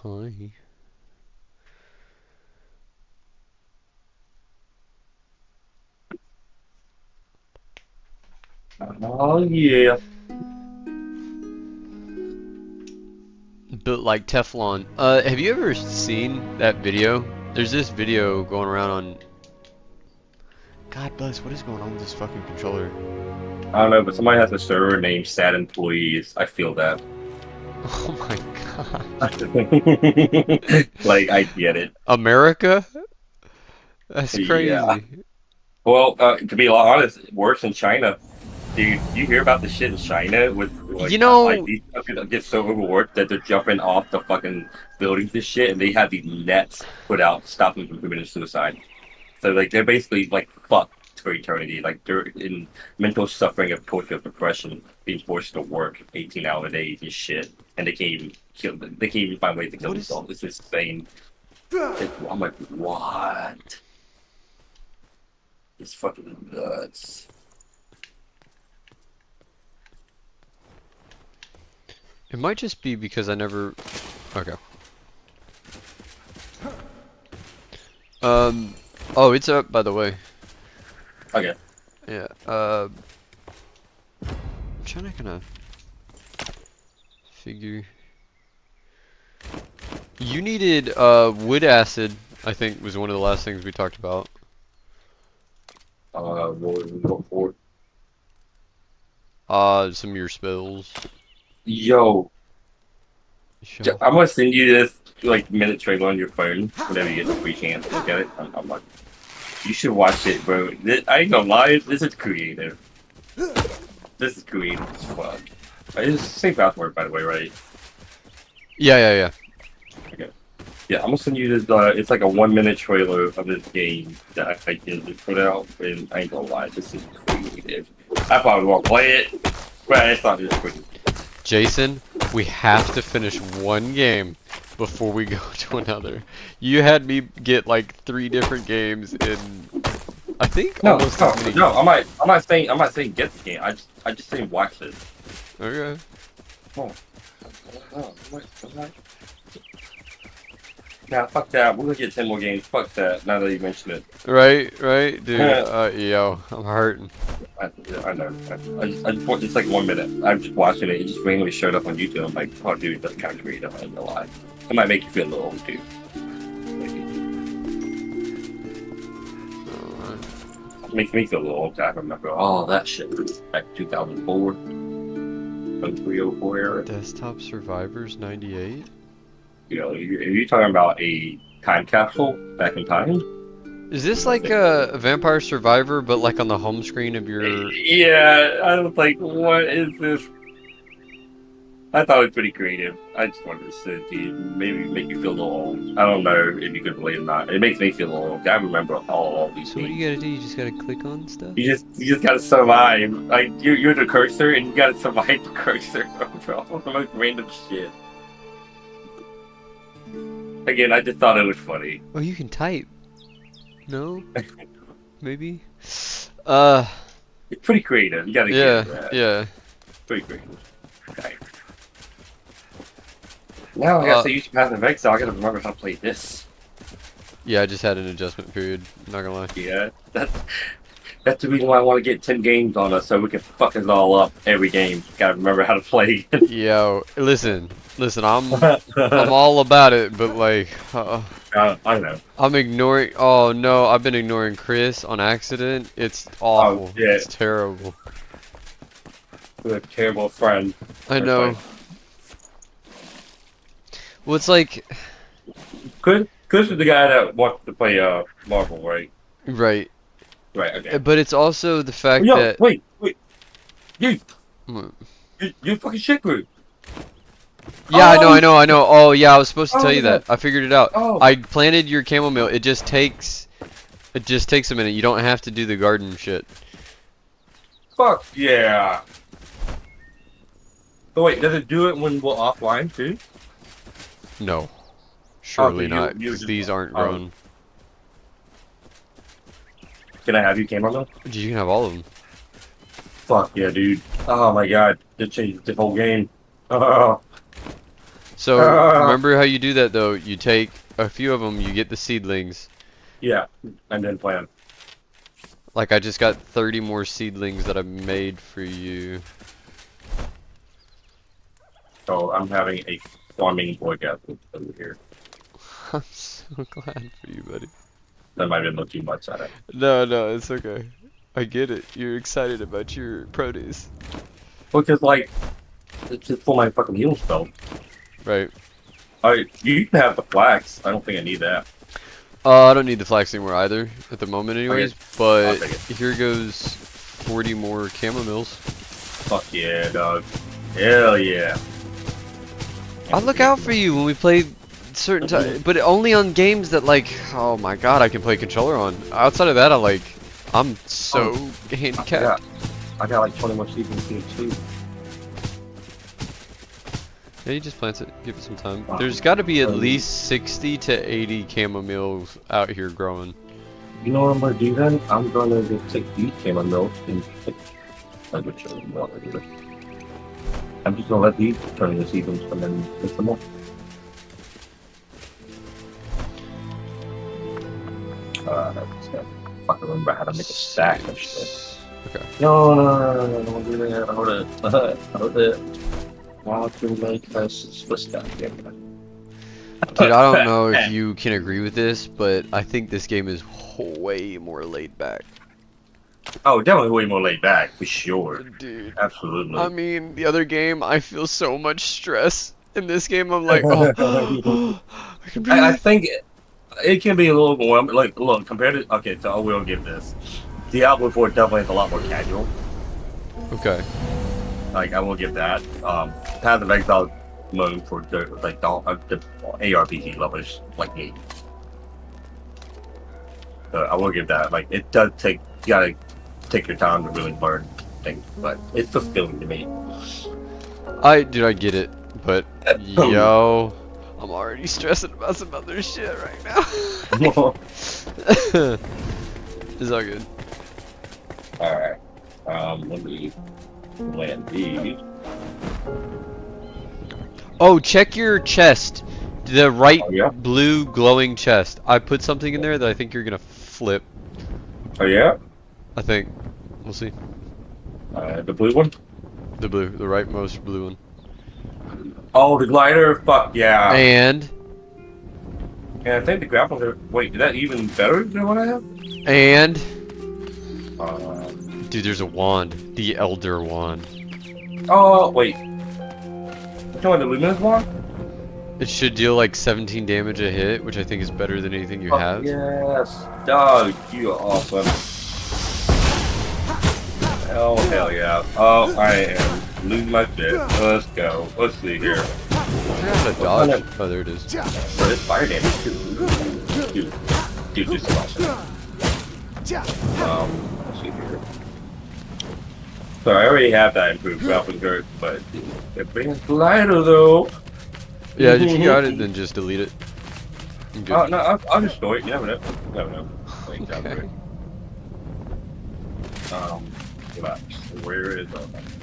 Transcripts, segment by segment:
Hi. Oh yeah. Built like Teflon. Have you ever seen that video? There's this video going around on. God bless, what is going on with this fucking controller? I don't know, but somebody has a server named Sad Employees. I feel that. Oh my god. Like I get it. America? That's Yeah. crazy. Well, to be honest, it works in China. Dude, you hear about the shit in China with You like know, these people get so overworked that they're jumping off the fucking buildings and shit, and they have these nets put out to stop them from committing suicide. So like they're basically like fucked for eternity. Like they're in mental suffering of torture, depression, being forced to work 18-hour days and shit, and they can't even kill. They can't even find ways to kill what is. themselves. It's insane. I'm like, what? It's fucking nuts. It might just be because I never. Okay. Um. Oh, it's up, by the way. Okay. Yeah. I'm trying to kind of figure. You needed wood acid, I think was one of the last things we talked about. What was we go for? Some of your spells. Yo, Sure. I'm gonna send you this like minute trailer on your phone whenever you get the free chance. Look at it. I'm like, you should watch it, bro. I ain't gonna lie, this is creative. This is creative as fuck. It's the same password, by the way, right? Yeah, yeah, yeah. Okay. Yeah, I'm gonna send you this. It's like a 1 minute trailer of this game that I just put out, and I ain't gonna lie, this is creative. I probably won't play it, but it's not just pretty. Jason, we have to finish one game before we go to another. You had me get like 3 different games in, I think, No, almost no, as many no. games. I'm not saying get the game. I just saying watch it. Okay. Oh, nah, fuck that. We're gonna get 10 more games. Fuck that. Now that you mention it. Right, right, dude. Yo, I'm hurting. I know. It's like 1 minute. I'm just watching it. It just randomly showed up on YouTube. I'm like, oh, dude, that's kind of creative. I ain't gonna lie. It might make you feel a little old, too. It makes me feel a little old. I remember all that shit back 2004, 0304 era. Desktop Survivors 98? You know, if you're talking about a time capsule back in time, Is this I like think. a Vampire Survivor, but like on the home screen of your... Yeah, I was like, what is this? I thought it was pretty creative. I just wanted to send it to you, maybe make you feel a little old. I don't know if you could relate or not. It makes me feel a little old. I remember all these So what do things. you gotta do? You just gotta click on stuff? You just gotta survive. Like you're the cursor, and you gotta survive the cursor over all the most random shit. Again, I just thought it was funny. Oh, you can type. No? Maybe? Uh, It's pretty creative. You gotta give yeah, it that. yeah. Pretty creative. Okay. Now I gotta Uh, say, use Path of Exile. I gotta remember how to play this. yeah, I just had an adjustment period. Not gonna lie. Yeah, that's the reason why I want to get 10 games on us so we can fuck us all up every game. Gotta remember how to play. Yo, listen. I'm all about it, but like, I know. I'm ignoring. Oh no, I've been ignoring Chris on accident. It's Oh awful. yeah, It's terrible. we're a terrible friend. I Or friend. know. Well, it's like, Chris is the guy that wants to play Marvel, right? right. Right. Okay. But it's also the Oh, fact yo, that. wait, you, Hmm. you fucking shit group. Yeah, Oh, I know. Oh, yeah, I was supposed to oh tell my you god. that. I figured it out. Oh, I planted your chamomile. It just takes a minute. You don't have to do the garden shit. fuck yeah. So wait, does it do it when we're offline too? No, Oh, so surely not, you because just these aren't oh, grown. can I have you came on though? You can have all of them. Fuck yeah, dude. Oh my god, this changed the whole game. Oh, So remember how you do that though? You take a few of them, you get the seedlings. Yeah, and then plant. Like I just got 30 more seedlings that I made for you. So I'm having a farming workout over here. I'm so glad for you, buddy. That might have been too much at it. No, no, it's okay. I get it. You're excited about your produce. Because like, it's just for my fucking heal spell. Right. You can have the flax. I don't think I need that. I don't need the flax anymore either at the moment anyways, Okay. but I'll take it. here goes 40 more chamomills. Fuck yeah, dog. Hell yeah. I look out for you when we play certain time, but only on games that like, oh my god, I can play controller on. Outside of that, I'm so handicapped. I got like 20 more seasons here too. Yeah, you just plant it. Give it some time. There's got to be at least 60 to 80 chamomiles out here growing. You know what I'm gonna do then? I'm gonna just take these chamomile and take I'm just gonna let these turn into seasons and then put them up. I just gotta fucking remember how to make a stack of shit. Okay. No, don't do that. Hold it. Want to make us Swiss stuff. Yeah. Dude, I don't know if you can agree with this, but I think this game is way more laid back. Oh, definitely way more laid back, for sure. Dude. Absolutely. I mean, the other game, I feel so much stress. In this game, I'm like, oh, I can breathe. I think it can be a little more, like, look, compared to, okay, so I will give this. Diablo 4 definitely is a lot more casual. Okay. Like, I will give that. Path of Exile mode for the ARPG lovers like me. So I will give that. Like, it does take, you gotta take your time to really learn things, but it's fulfilling to me. Dude, I get it, but yo, I'm already stressing about some other shit right now. It's all good. Alright. Let me land these. Oh, check your chest. The right Oh, yeah? blue glowing chest. I put something in there that I think you're gonna flip. Oh, yeah? I think. We'll see. The blue one? The rightmost blue one. Oh, the glider? Fuck yeah. And Yeah, I think the grapples are. Wait, is that even better than what I have? dude, there's a wand. The Elder Wand. Oh, wait. Which one? The Luminous one? It should deal like 17 damage a hit, which I think is better than anything you have. Yes. Dog, you are awesome. Oh, hell yeah. Oh, I am losing my shit. Let's go. Let's see here. I forgot how to dodge. Oh, there it is. But it's fire damage too. Dude, this is awesome. Let's see here. So I already have that improved grappling hook, but it brings glider though. Yeah, if you got it, then just delete it. I'm good. Oh, no, I'll just store it. You never know. You never know. Like, Okay. Relax. Where is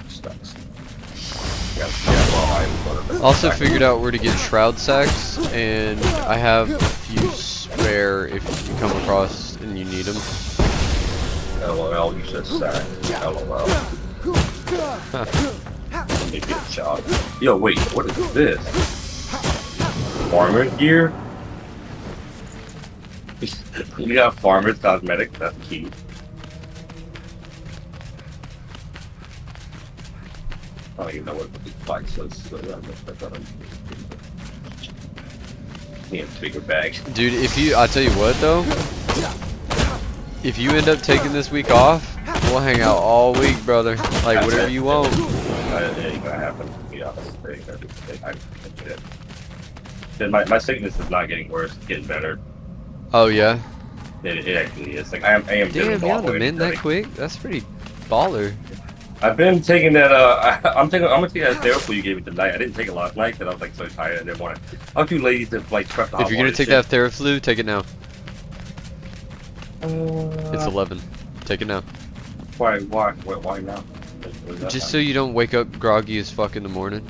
stuff? Also figured out where to get shroud sacks, and I have a few spare if you come across and you need them. LOL, you said sack. LOL. Let me get shot. Yo, wait, what is this? Farmer's gear? You got farmer's cosmetic? That's key. I don't even know what the fight says. So yeah, bigger bag. Dude, I'll tell you what though, if you end up taking this week off, we'll hang out all week, brother. Like, whatever you want. It ain't gonna happen, to be honest. My sickness is not getting worse, it's getting better. Oh, yeah? It actually is. Like, I am Damn, you on the mend that quick? That's pretty baller. I've been taking that, I'm gonna take that therapy you gave me tonight. I didn't take it last night because I was like so tired. I didn't want to. I'm too lazy to like prep the hot If you're gonna water take shit. that Theraflu, take it now. It's 11. Take it now. Why now? Just so you don't wake up groggy as fuck in the morning.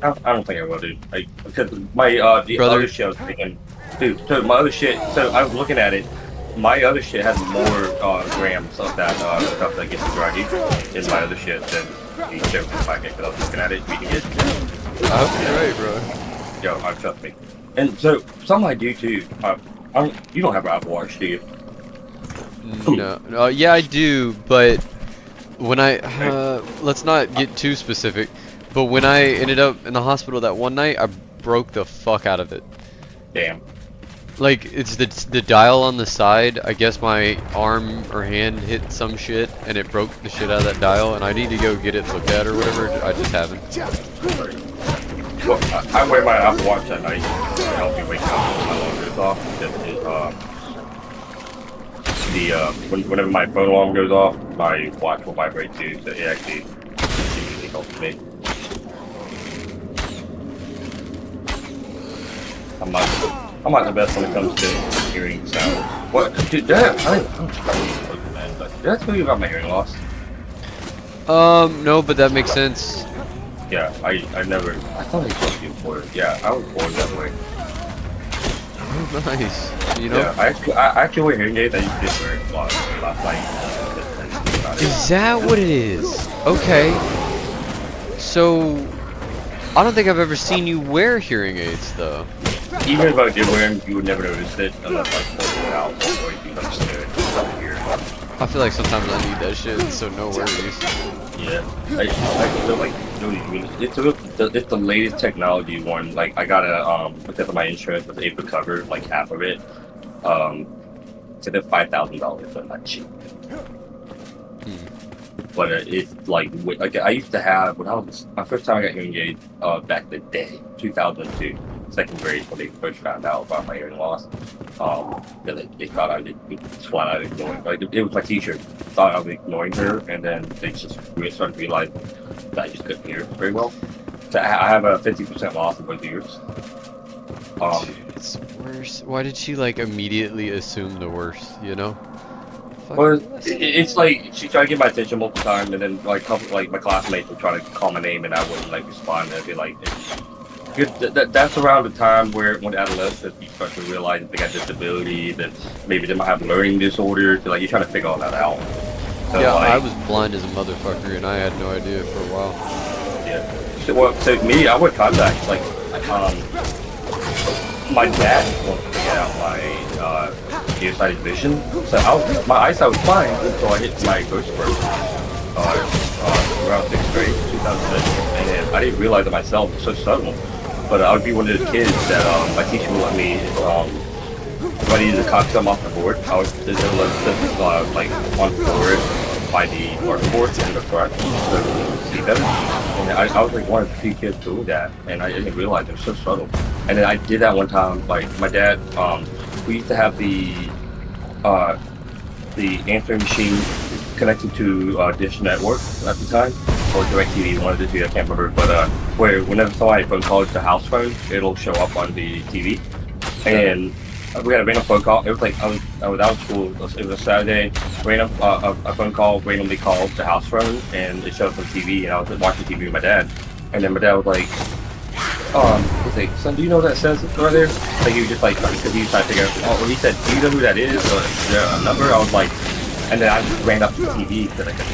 I don't think I will, dude. Like, because my the Brother, other shit I was thinking, dude. So my other shit. So I was looking at it. My other shit has more grams of that stuff that gets druggy in my other shit than the shit from my because I was looking at it, reading it. I hope you're right, bro. Yo, trust me. And so some I do too. You don't have an Apple Watch, do you? No, yeah, I do, but when I let's not get too specific, but when I ended up in the hospital that one night, I broke the fuck out of it. Damn. Like, it's the dial on the side. I guess my arm or hand hit some shit and it broke the shit out of that dial, and I need to go get it looked at or whatever. I just haven't. Well, I wear my Apple Watch at night to help me wake up when my alarm goes off. Whenever my phone alarm goes off, my watch will vibrate too, so it actually usually helps me. I'm not the best when it comes to hearing sound. What, dude? Did I tell you about my hearing loss? No, but that makes sense. Yeah, I thought I told you before. Yeah, I was born that way. Oh, nice. You know? Yeah, I actually wear hearing aids. I used to wear it last night. Is that what it is? Okay. So, I don't think I've ever seen you wear hearing aids, though. Even if I did wear them, you would never notice it unless I pulled it out or you understood it. I feel like sometimes I need that shit, so no worries. Yeah, I feel like it's the latest technology one. Like I got a because of my insurance was able to cover like half of it. So they're $5,000, so not cheap. But it's like I used to have when I was my first time I got hearing aids back in the day, 2002, second grade when they first found out about my hearing loss. They thought I did flat out ignoring. Like it was my teacher thought I was ignoring her, and then they just started to realize that I just couldn't hear very well. So I have a 50% loss in both ears. It's worse. Why did she like immediately assume the worst? You know? Well, it's like she tried to get my attention multiple times, and then like my classmates would try to call my name, and I wouldn't like respond. And I'd be like, that's around the time when adolescents you start to realize that they got disability, that maybe they might have learning disorders. So, like you're trying to figure all that out. So, yeah, like, I was blind as a motherfucker, and I had no idea for a while. Yeah. So me, I would contact like my dad wanted to get out my nearsighted vision. So my eyesight was fine until I hit my growth spurt around 6th grade, 2006, and I didn't realize it myself. It was so subtle. But I would be one of those kids that my teacher would let me, if I needed to copy something off the board, I would let like on the board by the artboard in the front so see better. And I was like one of the few kids doing that, and I didn't realize it was so subtle. And then I did that one time, like my dad, we used to have the answering machine connected to Dish Network at the time, or DirecTV, one of the two, I can't remember, but where whenever somebody phone calls the house phone, it'll show up on the TV. And we had a random phone call. It was like I was out of school. It was a Saturday. Random a phone call randomly called the house phone, and it showed up on TV. And I was watching TV with my dad, and then my dad was like, he's like, son, do you know what that says right there? Like he was just like, because he was trying to figure out. Oh, he said, do you know who that is? Or is there a number? I was like, and then I just ran up to the TV because I couldn't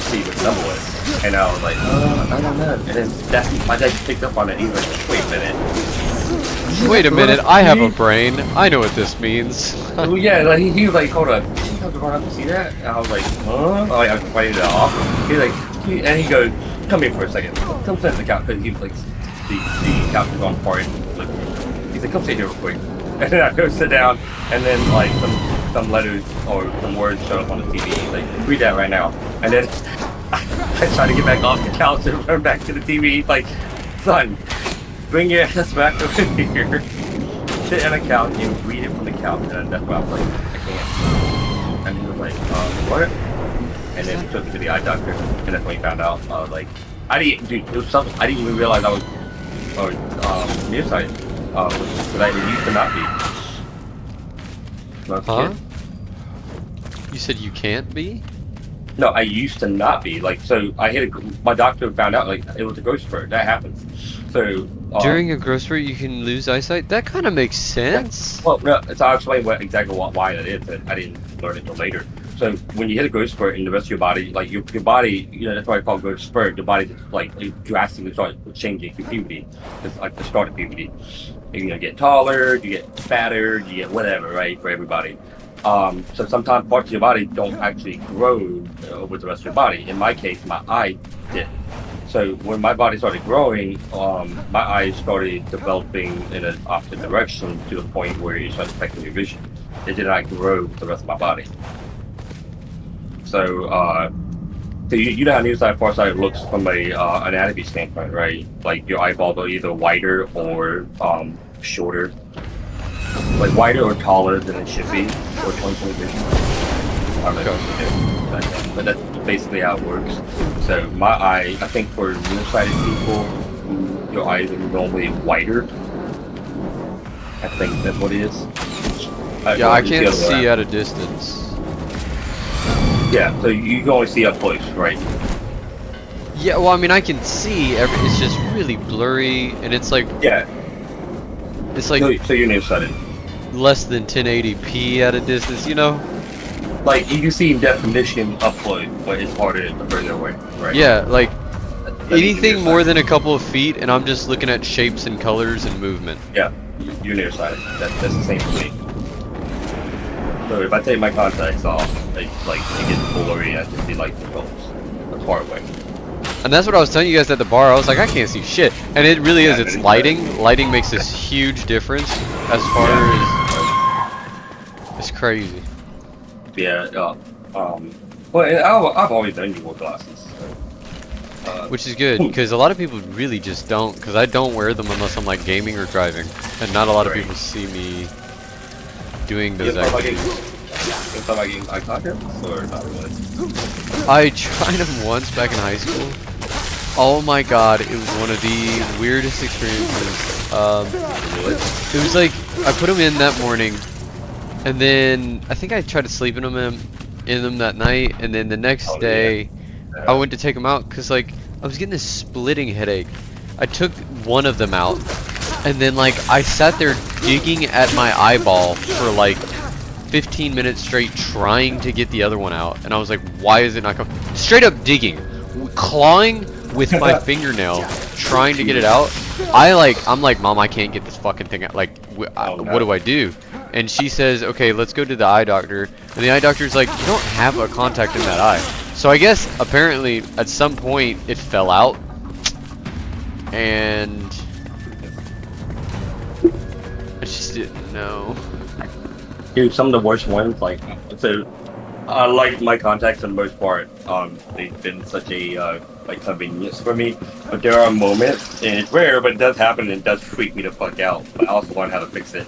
see what the number was. And I was like, I don't know. And then my dad just picked up on it. He was like, wait a minute. Wait a minute, I have a brain. I know what this means. Well, yeah, like he was like, hold on, you have to run up to see that? And I was like, huh? Like I was fighting it off. He's like, and he goes, come here for a second. Come sit on the couch, because he was like, the couch was on part. Like, he's like, come sit here real quick. And then I go sit down, and then like some letters or some words showed up on the TV. He's like, read that right now. And then I try to get back off the couch and run back to the TV. He's like, son, bring your ass back over here. Sit on the couch and read it from the couch. And that's why I was like, I can't. And he was like, what? And then he took me to the eye doctor. And that's when he found out. I was like, dude, it was something. I didn't even realize I was nearsighted. Because I used to not be. When I was a kid. You said you can't be? No, I used to not be like. So I hit my doctor found out like it was a growth spurt. That happens. So During a growth spurt, you can lose eyesight. That kind of makes yeah. sense. Well, no, so I'll explain why that is. But I didn't learn it until later. So when you hit a growth spurt in the rest of your body, like your body, that's why I call it growth spurt. The body just like it drastically starts changing to puberty. It's like the start of puberty. You get taller, you get fatter, you get whatever, right? For everybody. So sometimes parts of your body don't actually grow with the rest of your body. In my case, my eye did. So when my body started growing, my eyes started developing in an opposite direction to the point where it started affecting your vision. It did not grow with the rest of my body. So, so you know how near side, far side looks from a anatomy standpoint, right? Like your eyeballs are either wider or shorter, like wider or taller than it should be for 20/20 vision. But that's basically how it works. So my eye, I think for nearsighted people, your eyes are normally wider. I think that's what it is. Yeah, I can't see at a distance. Yeah, so you can only see up close, right? Yeah, well, I mean, I can see. It's just really blurry, and it's like Yeah. it's like So you're nearsighted. less than 1080p at a distance, you know? Like you can see in definition up close, but it's harder the further away, right? Yeah, like That anything more than a couple of feet, and I'm just looking at shapes and colors and movement. Yeah, you're nearsighted. That's the same for me. So if I take my contacts off, it gets blurry. I just see like the colors, the far away. And that's what I was telling you guys at the bar. I was like, I can't see shit. And it really is. Yeah, It's it is lighting. Lighting makes this huge difference as far as... It's crazy. Yeah. Well, I've always done wore glasses. So, Which is good, because a lot of people really just don't. Because I don't wear them unless I'm like gaming or driving. And not a lot of people see me doing those activities. You thought about getting eye contacts or not really? I tried them once back in high school. Oh my god, it was one of the weirdest experiences. It was like, I put them in that morning, and then I think I tried to sleep in them that night, and then the next day, I went to take them out, because like, I was getting this splitting headache. I took one of them out, and then like, I sat there digging at my eyeball for like 15 minutes straight trying to get the other one out, and I was like, why is it not coming? Straight up digging, clawing with my fingernail, trying to get it out. I'm like, Mom, I can't get this fucking thing out. Like, what do I do? And she says, okay, let's go to the eye doctor. And the eye doctor's like, you don't have a contact in that eye. So I guess apparently at some point it fell out, and I just didn't know. Dude, some of the worst ones, like, so, I like my contacts for the most part. They've been such a, convenience for me. But there are moments, and it's rare, but it does happen, and it does freak me the fuck out. But I also learn how to fix it.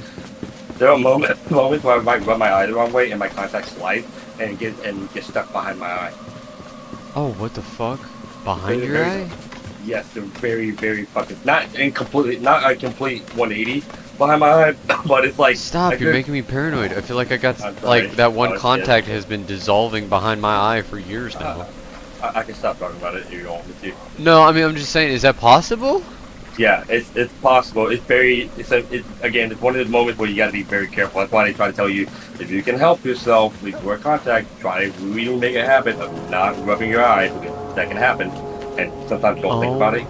There are moments where I might rub my eye the wrong way, and my contact slide, and get stuck behind my eye. Oh, what the fuck? Behind your eye? Yes, they're very, very fucking, not a complete 180 behind my eye, but it's like... Stop, you're making me paranoid. I feel like I got, like, that one contact has been dissolving behind my eye for years now. I can stop talking about it if you don't want me to. No, I mean, I'm just saying, is that possible? Yeah, it's possible. Again, it's one of those moments where you gotta be very careful. That's why they try to tell you, if you can help yourself, please wear contact, try to really make a habit of not rubbing your eye, because that can happen. And sometimes don't think about it.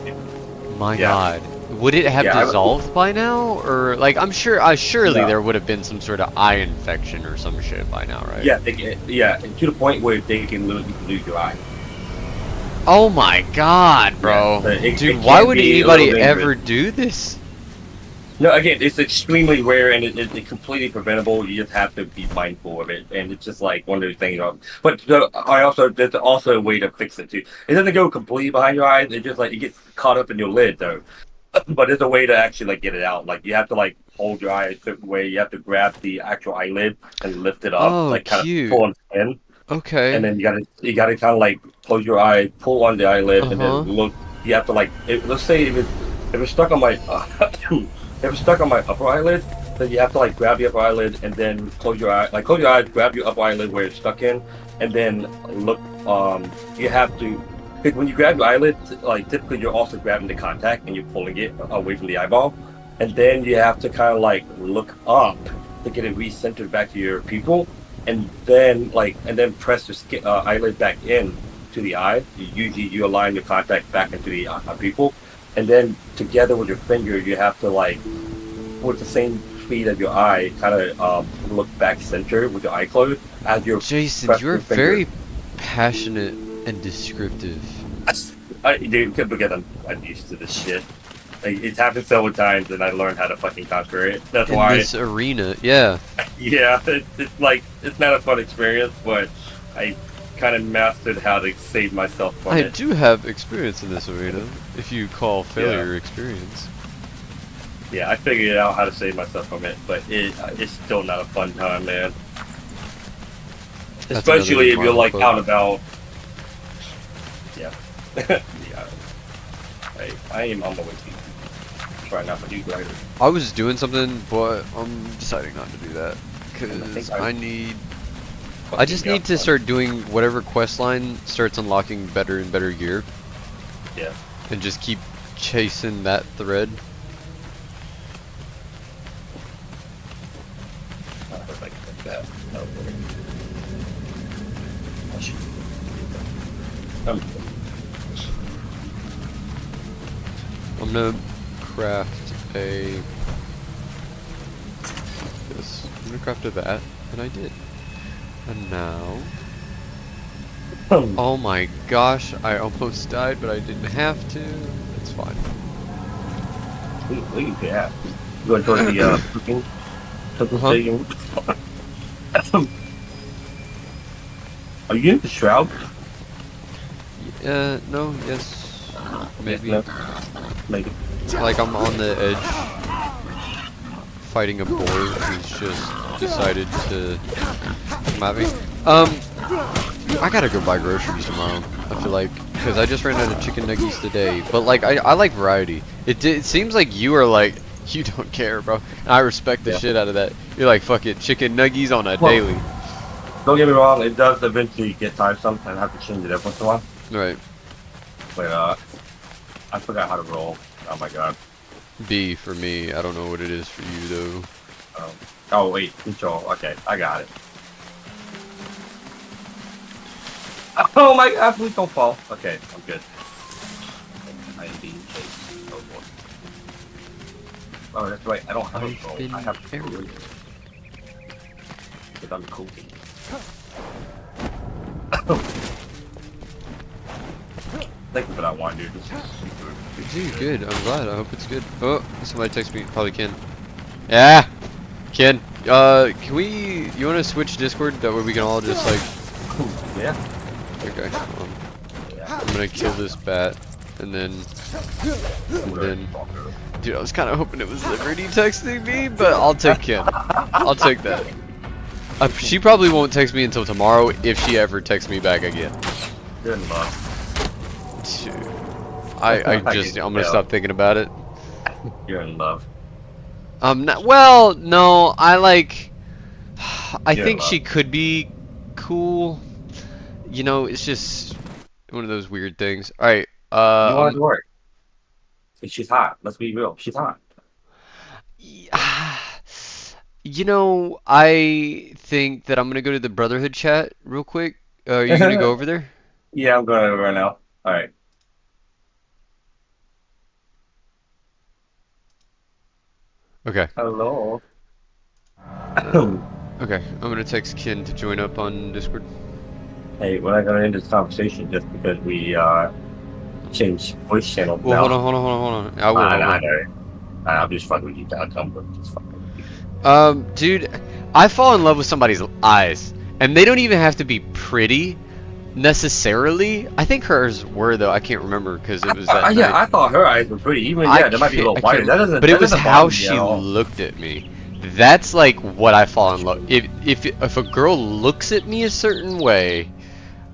My god. Would it have dissolved by now? Or, like, surely there would have been some sort of eye infection or some shit by now, right? Yeah, to the point where they can literally lose your eye. Oh my god, bro. Yeah, dude, why would anybody ever do this? No, again, it's extremely rare and it's completely preventable. You just have to be mindful of it, and it's just like one of those things. But there's also a way to fix it too. It doesn't go completely behind your eyes. It just like it gets caught up in your lid though. But there's a way to actually like get it out. Like you have to like hold your eye a certain way. You have to grab the actual eyelid and lift it up, like kind of pull it in. Okay. And then you gotta kind of like close your eye, pull on the eyelid, and then look. You have to like, let's say if it's stuck on my if it's stuck on my upper eyelid, then you have to like grab the upper eyelid and then close your eye, grab your upper eyelid where it's stuck in, and then look. You have to. Because when you grab your eyelid, like typically you're also grabbing the contact and you're pulling it away from the eyeball, and then you have to kind of like look up to get it recentered back to your pupil, and then press your eyelid back in to the eye. Usually you align your contact back into the pupil, and then together with your finger you have to like with the same speed of your eye, kind of look back center with your eye closed as you're Jason, pressing you're your finger. very passionate and descriptive. Dude, because I'm used to this shit. Like, it's happened several times, and I learned how to fucking conquer it. That's In why. this arena, yeah. Yeah, it's like it's not a fun experience, but I kind of mastered how to save myself from I it. do have experience in this arena, if you call failure experience. Yeah, I figured out how to save myself from it, but it's still not a fun time, man. That's Especially if another you're like Marvel out and about. Yeah. Yeah. I am on my way to try not to do greater. I was doing something, but I'm deciding not to do that because I just need to start doing whatever quest line starts unlocking better and better gear. Yeah. And just keep chasing that thread. Like that. No. I'm gonna craft a this. I'm gonna craft a that, and I did. And now, oh my gosh, I almost died, but I didn't have to. It's fine. Look at that. Going towards the cooking stadium. Are you in the shroud? No, yes, maybe. No. Maybe. Like I'm on the edge, fighting a boar who's just decided to come at me. I gotta go buy groceries tomorrow. I feel like, because I just ran out of chicken nuggets today. But like, I like variety. It seems like you are like, you don't care, bro. And I respect the shit out of that. You're like, fuck it, chicken nuggets on a daily. Don't get me wrong, it does eventually get tiresome and I have to change it every once in a while. Right. But I forgot how to roll. Oh my god. B for me. I don't know what it is for you though. Oh wait, control. Okay, I got it. Oh my god, please don't fall. Okay, I'm good. I am being chased. Oh boy. Oh, that's right. I don't have a roll. I have to roll. Because I'm cooking. Thank you for that one, dude. This is super. Dude, good. I'm glad. I hope it's good. Oh, somebody text me. Probably Ken. Yeah, Ken. Can we? You want to switch Discord? That way we can all just like. Yeah. Okay. I'm gonna kill this bat, and then. Dude, I was kind of hoping it was Liberty texting me, but I'll take Ken. I'll take that. She probably won't text me until tomorrow if she ever texts me back again. You're in love. Dude. I'm gonna stop thinking about it. You're in love. Well, no, I think she could be cool. You know, it's just one of those weird things. Alright, you want it to work. She's hot. Let's be real. She's hot. You know, I think that I'm gonna go to the Brotherhood chat real quick. Are you gonna go over there? Yeah, I'm going over right now. Alright. Okay. Hello. Okay, I'm gonna text Ken to join up on Discord. Hey, we're not gonna end this conversation just because we changed voice channel. Well, hold on. I will. I know. I'm just fucking with you. Just fucking with you. Dude, I fall in love with somebody's eyes, and they don't even have to be pretty necessarily. I think hers were though. I can't remember because it was that. Yeah, I thought her eyes were pretty. Even they might be a little whiter. That doesn't. But it was how bother me she at all. looked at me. That's like what I fall in love. If a girl looks at me a certain way,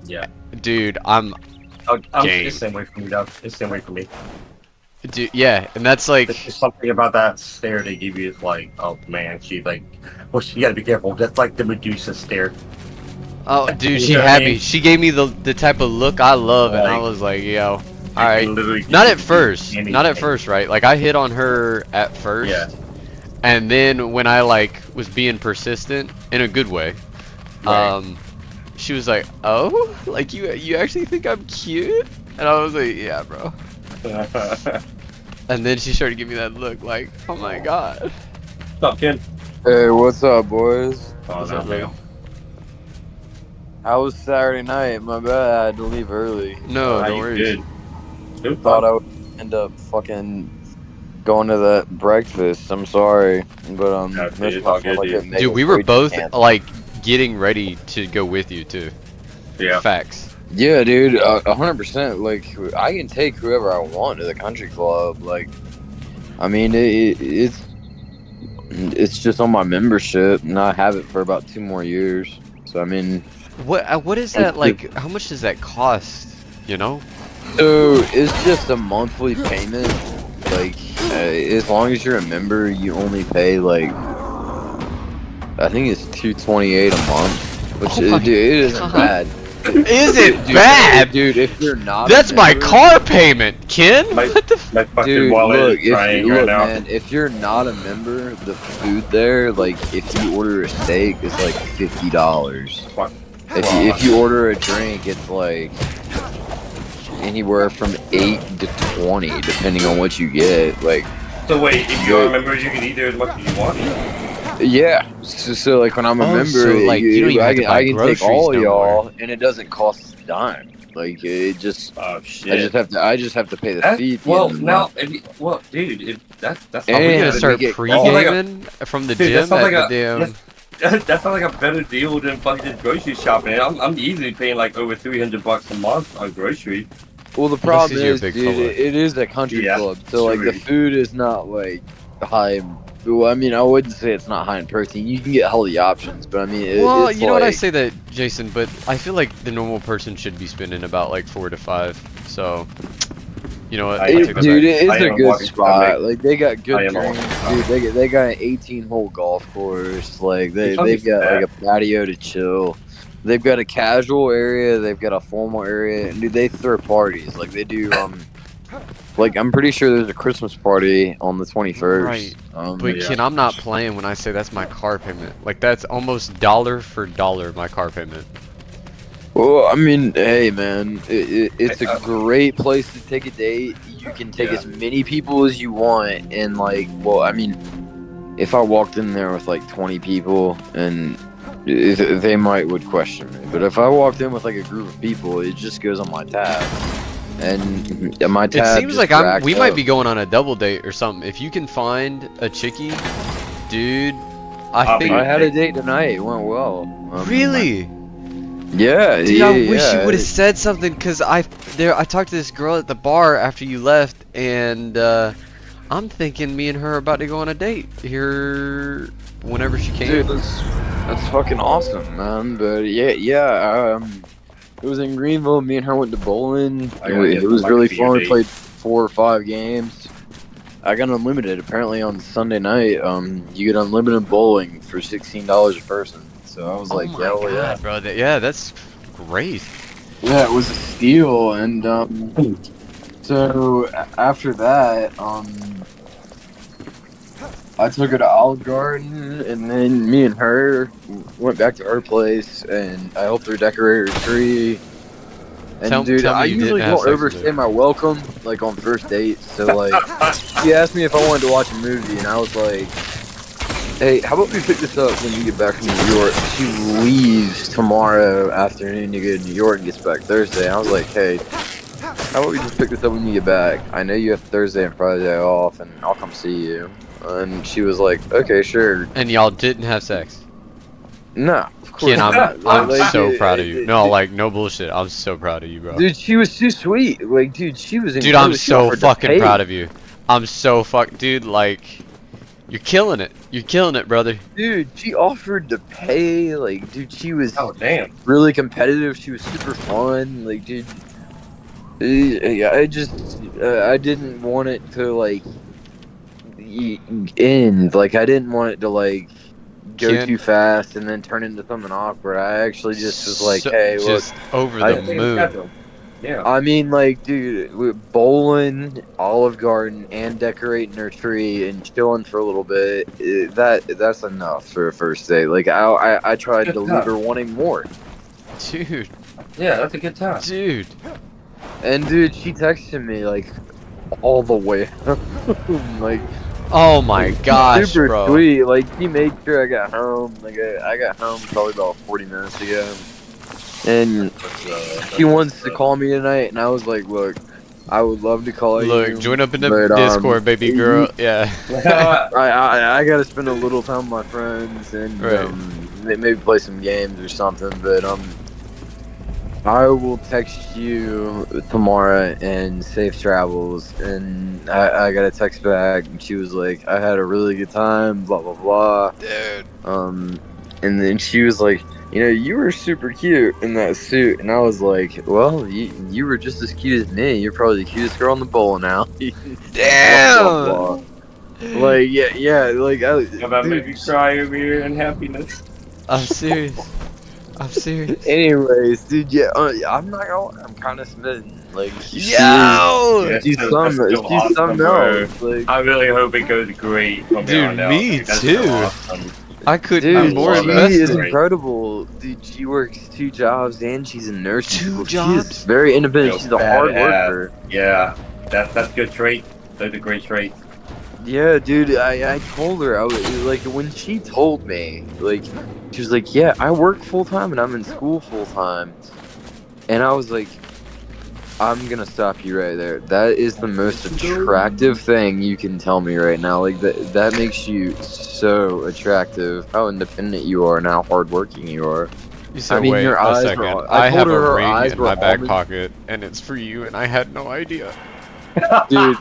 yeah, dude, I'm game. It's the same way for me, though. It's the same way for me. Dude, yeah, and that's like There's something about that stare they give you is like, oh man, she's like, well, you gotta be careful. That's like the Medusa stare. Oh, dude, You she know what I had mean? me. She gave me the type of look I love, and I Like, was like, yo, all I right. can literally Not give at you first. Not at anything. first, right? Like I hit on her at first, Yeah. and then when I like was being persistent in a good way, Right. she was like, oh, like you actually think I'm cute? And I was like, yeah, bro. And then she started giving me that look, like, oh my god. What's up, kid? Hey, what's up, boys? Oh, What's no, up, brother? man. How was Saturday night? My bad, I had to leave early. No, How no you worries. good? Good Thought fun. I would end up fucking going to that breakfast. I'm sorry, but No, dude, missed it's my all friend. good, I dude. couldn't make Dude, it we so were he just both canceled. like getting ready to go with you too. Yeah. Facts. Yeah, dude, 100%. Like, I can take whoever I want to the country club. Like, I mean, it's just on my membership, and I have it for about 2 more years. So I mean, What is that like? How much does that cost? You know? so it's just a monthly payment. Like, as long as you're a member, you only pay like I think it's $228 a month, which Oh my dude, it isn't God. bad. Is it Dude, bad? dude? If you're not, That's a my member, car payment, Ken. My, What the? my fucking Dude, wallet look, is crying right now. man, if you're not a member, the food there, like, if you order a steak, it's like $50. Fuck. If you order a drink, it's like anywhere from 8 to 20, depending on what you get. Like, So wait, if you're a member, you can eat there as much as you want. yeah. So like when I'm a Oh, member, so, like, you don't even have to buy I can take groceries all no y'all, and it doesn't cost a dime. Like it just, Oh shit. I just have to pay the fee. at the Well, end of the now, month. well, dude, that's Are we gonna And start we get pre-gaming from the Dude, that gym sounds at like the a damn? that sounds like a better deal than fucking just grocery shopping. I'm easily paying like over $300 a month on groceries. Well, the problem you're a is, big dude, fella. it is a country Yeah, club, so like the true. food is not like high. Well, I mean, I wouldn't say it's not high in protein. You can get healthy options, but I mean, Well, it's you know what I like, say that, Jason, but I feel like the normal person should be spending about like 4 to 5. So, you know what? I take that dude, back. it's I a am good walking spot. Like they got I good am drinks, walking dude. They got an 18-hole golf course. Like It's they've got bad. like a patio to chill. They've got a casual area. They've got a formal area, and dude, they throw parties. Like they do. Like I'm pretty sure there's a Christmas party on the 21st. Right. But Yeah. Ken, I'm not playing when I say that's my car payment. Like that's almost dollar for dollar my car payment. Well, I mean, hey man, it's a great place to take a date. You can take Yeah. as many people as you want, and like, well, I mean, if I walked in there with like 20 people, and they would question me, but if I walked in with like a group of people, it just goes on my tab, and my It tab. seems just like racks we might up. be going on a double date or something. If you can find a chickie, dude, I I'll think. be- I had a date tonight. It went well. Really? Yeah, Dude, yeah, I wish you yeah. would have said something, cause I talked to this girl at the bar after you left, and I'm thinking me and her are about to go on a date here whenever she can. Dude, that's fucking awesome, man. But yeah. It was in Greenville. Me and her went to bowling. I gotta get It was like really a beer fun. We date. played 4 or 5 games. I got unlimited. Apparently on Sunday night, you get unlimited bowling for $16 a person. So I was Oh like, my yeah, well, god, bro! That's great. yeah, it was a steal. And so after that, I took her to Olive Garden, and then me and her went back to her place, and I helped her decorate her tree. And dude, tell me I you usually didn't have don't sex with overstay her. my welcome, like on first dates. So like, she asked me if I wanted to watch a movie, and I was like, "Hey, how about we pick this up when you get back from New York?" She leaves tomorrow afternoon to go to New York and gets back Thursday. I was like, "Hey, how about we just pick this up when you get back? I know you have Thursday and Friday off, and I'll come see you." And she was like, "Okay, sure." And y'all didn't have sex. No, of course Ken, not. I'm Like, so dude, proud of you. No, dude, like no bullshit. I'm so proud of you, bro. dude, she was too sweet. Like, dude, she was Dude, I'm incredible. She so offered to fucking pay. proud of you. I'm so dude, like, you're killing it. You're killing it, brother. Dude, she offered to pay. Like, dude, she was Oh damn. really competitive. She was super fun. Like, dude, yeah, I didn't want it to like end. Like, I didn't want it to like go Ken, too fast and then turn into something awkward. I actually just was like, hey, look, just over I the think it's moon. scheduled. Yeah. I mean, like, dude, bowling, Olive Garden, and decorating her tree and chilling for a little bit. That's enough for a first date. Like, I tried Good to leave time. her wanting more. Dude, Yeah, that's a good time. dude. And dude, she texted me like all the way home, like Oh my gosh, super bro. sweet. Like she made sure I got home. Like I got home probably about 40 minutes ago, and she wants to call me tonight. And I was like, look, I would love to call you. Look, join up in the but, Discord, baby girl. Yeah. I gotta spend a little time with my friends and Right. maybe play some games or something. But I will text you tomorrow and safe travels. And I got a text back, and she was like, I had a really good time, blah blah blah. Dude. And then she was like, you know, you were super cute in that suit. And I was like, well, you were just as cute as me. You're probably the cutest girl in the bowl now. Damn. Blah, blah, blah. Like yeah, like About dude, maybe cry over your unhappiness. I'm serious. I'm serious. anyways, dude, yeah, I'm not gonna. I'm kind of smitten. Like, Yo! Yeah, she's that's something. still She's awesome, something bro. else. Like, I really hope it goes great from Dude, here on out. me That's too. still awesome. I couldn't be dude, more love she that. is invested. incredible. Dude, she works 2 jobs and she's a nurse. Two She jobs? is very independent. Yo, She's a hard badass. worker. Yeah, that's good trait. Those are great traits. Yeah, dude, I told her, I was like, when she told me, like, she was like, yeah, I work full time and I'm in school full time. And I was like, I'm gonna stop you right there. That is the most attractive thing you can tell me right now. Like, that makes you so attractive, how independent you are and how hardworking you are. You said, I mean, wait your a eyes second. were- I I told have her a her ring eyes in were my back almond- pocket, and it's for you, and I had no idea. Dude,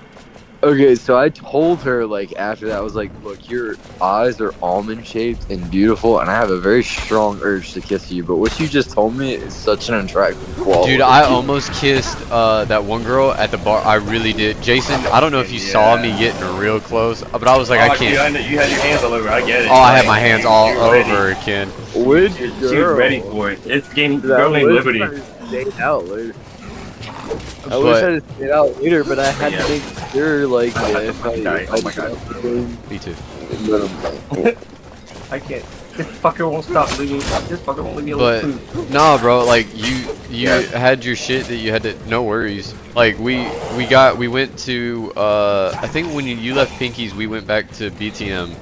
okay, so I told her, like, after that, I was like, look, your eyes are almond shaped and beautiful, and I have a very strong urge to kiss you, but what you just told me is such an attractive quality. Dude, I almost kissed that one girl at the bar. I really did. Jason, I don't know if you saw me getting real close, but I was like, I Dude, can't. you had your hands all over. I get it. Oh, I had my hands all You're ready. over, Ken. Which She's girl? ready for it. It's game That girl named was Liberty. trying to stay out later. I wish I But had stayed out later, but I had Yeah. to make sure, like, I had to if fucking die. Oh my God. me too. I can't. This fucker won't stop leaving. This fucker won't leave me alone. But nah, bro, like you Yeah. had your shit that you had to. No worries. Like we went to I think when you left Pinky's, we went back to BTM,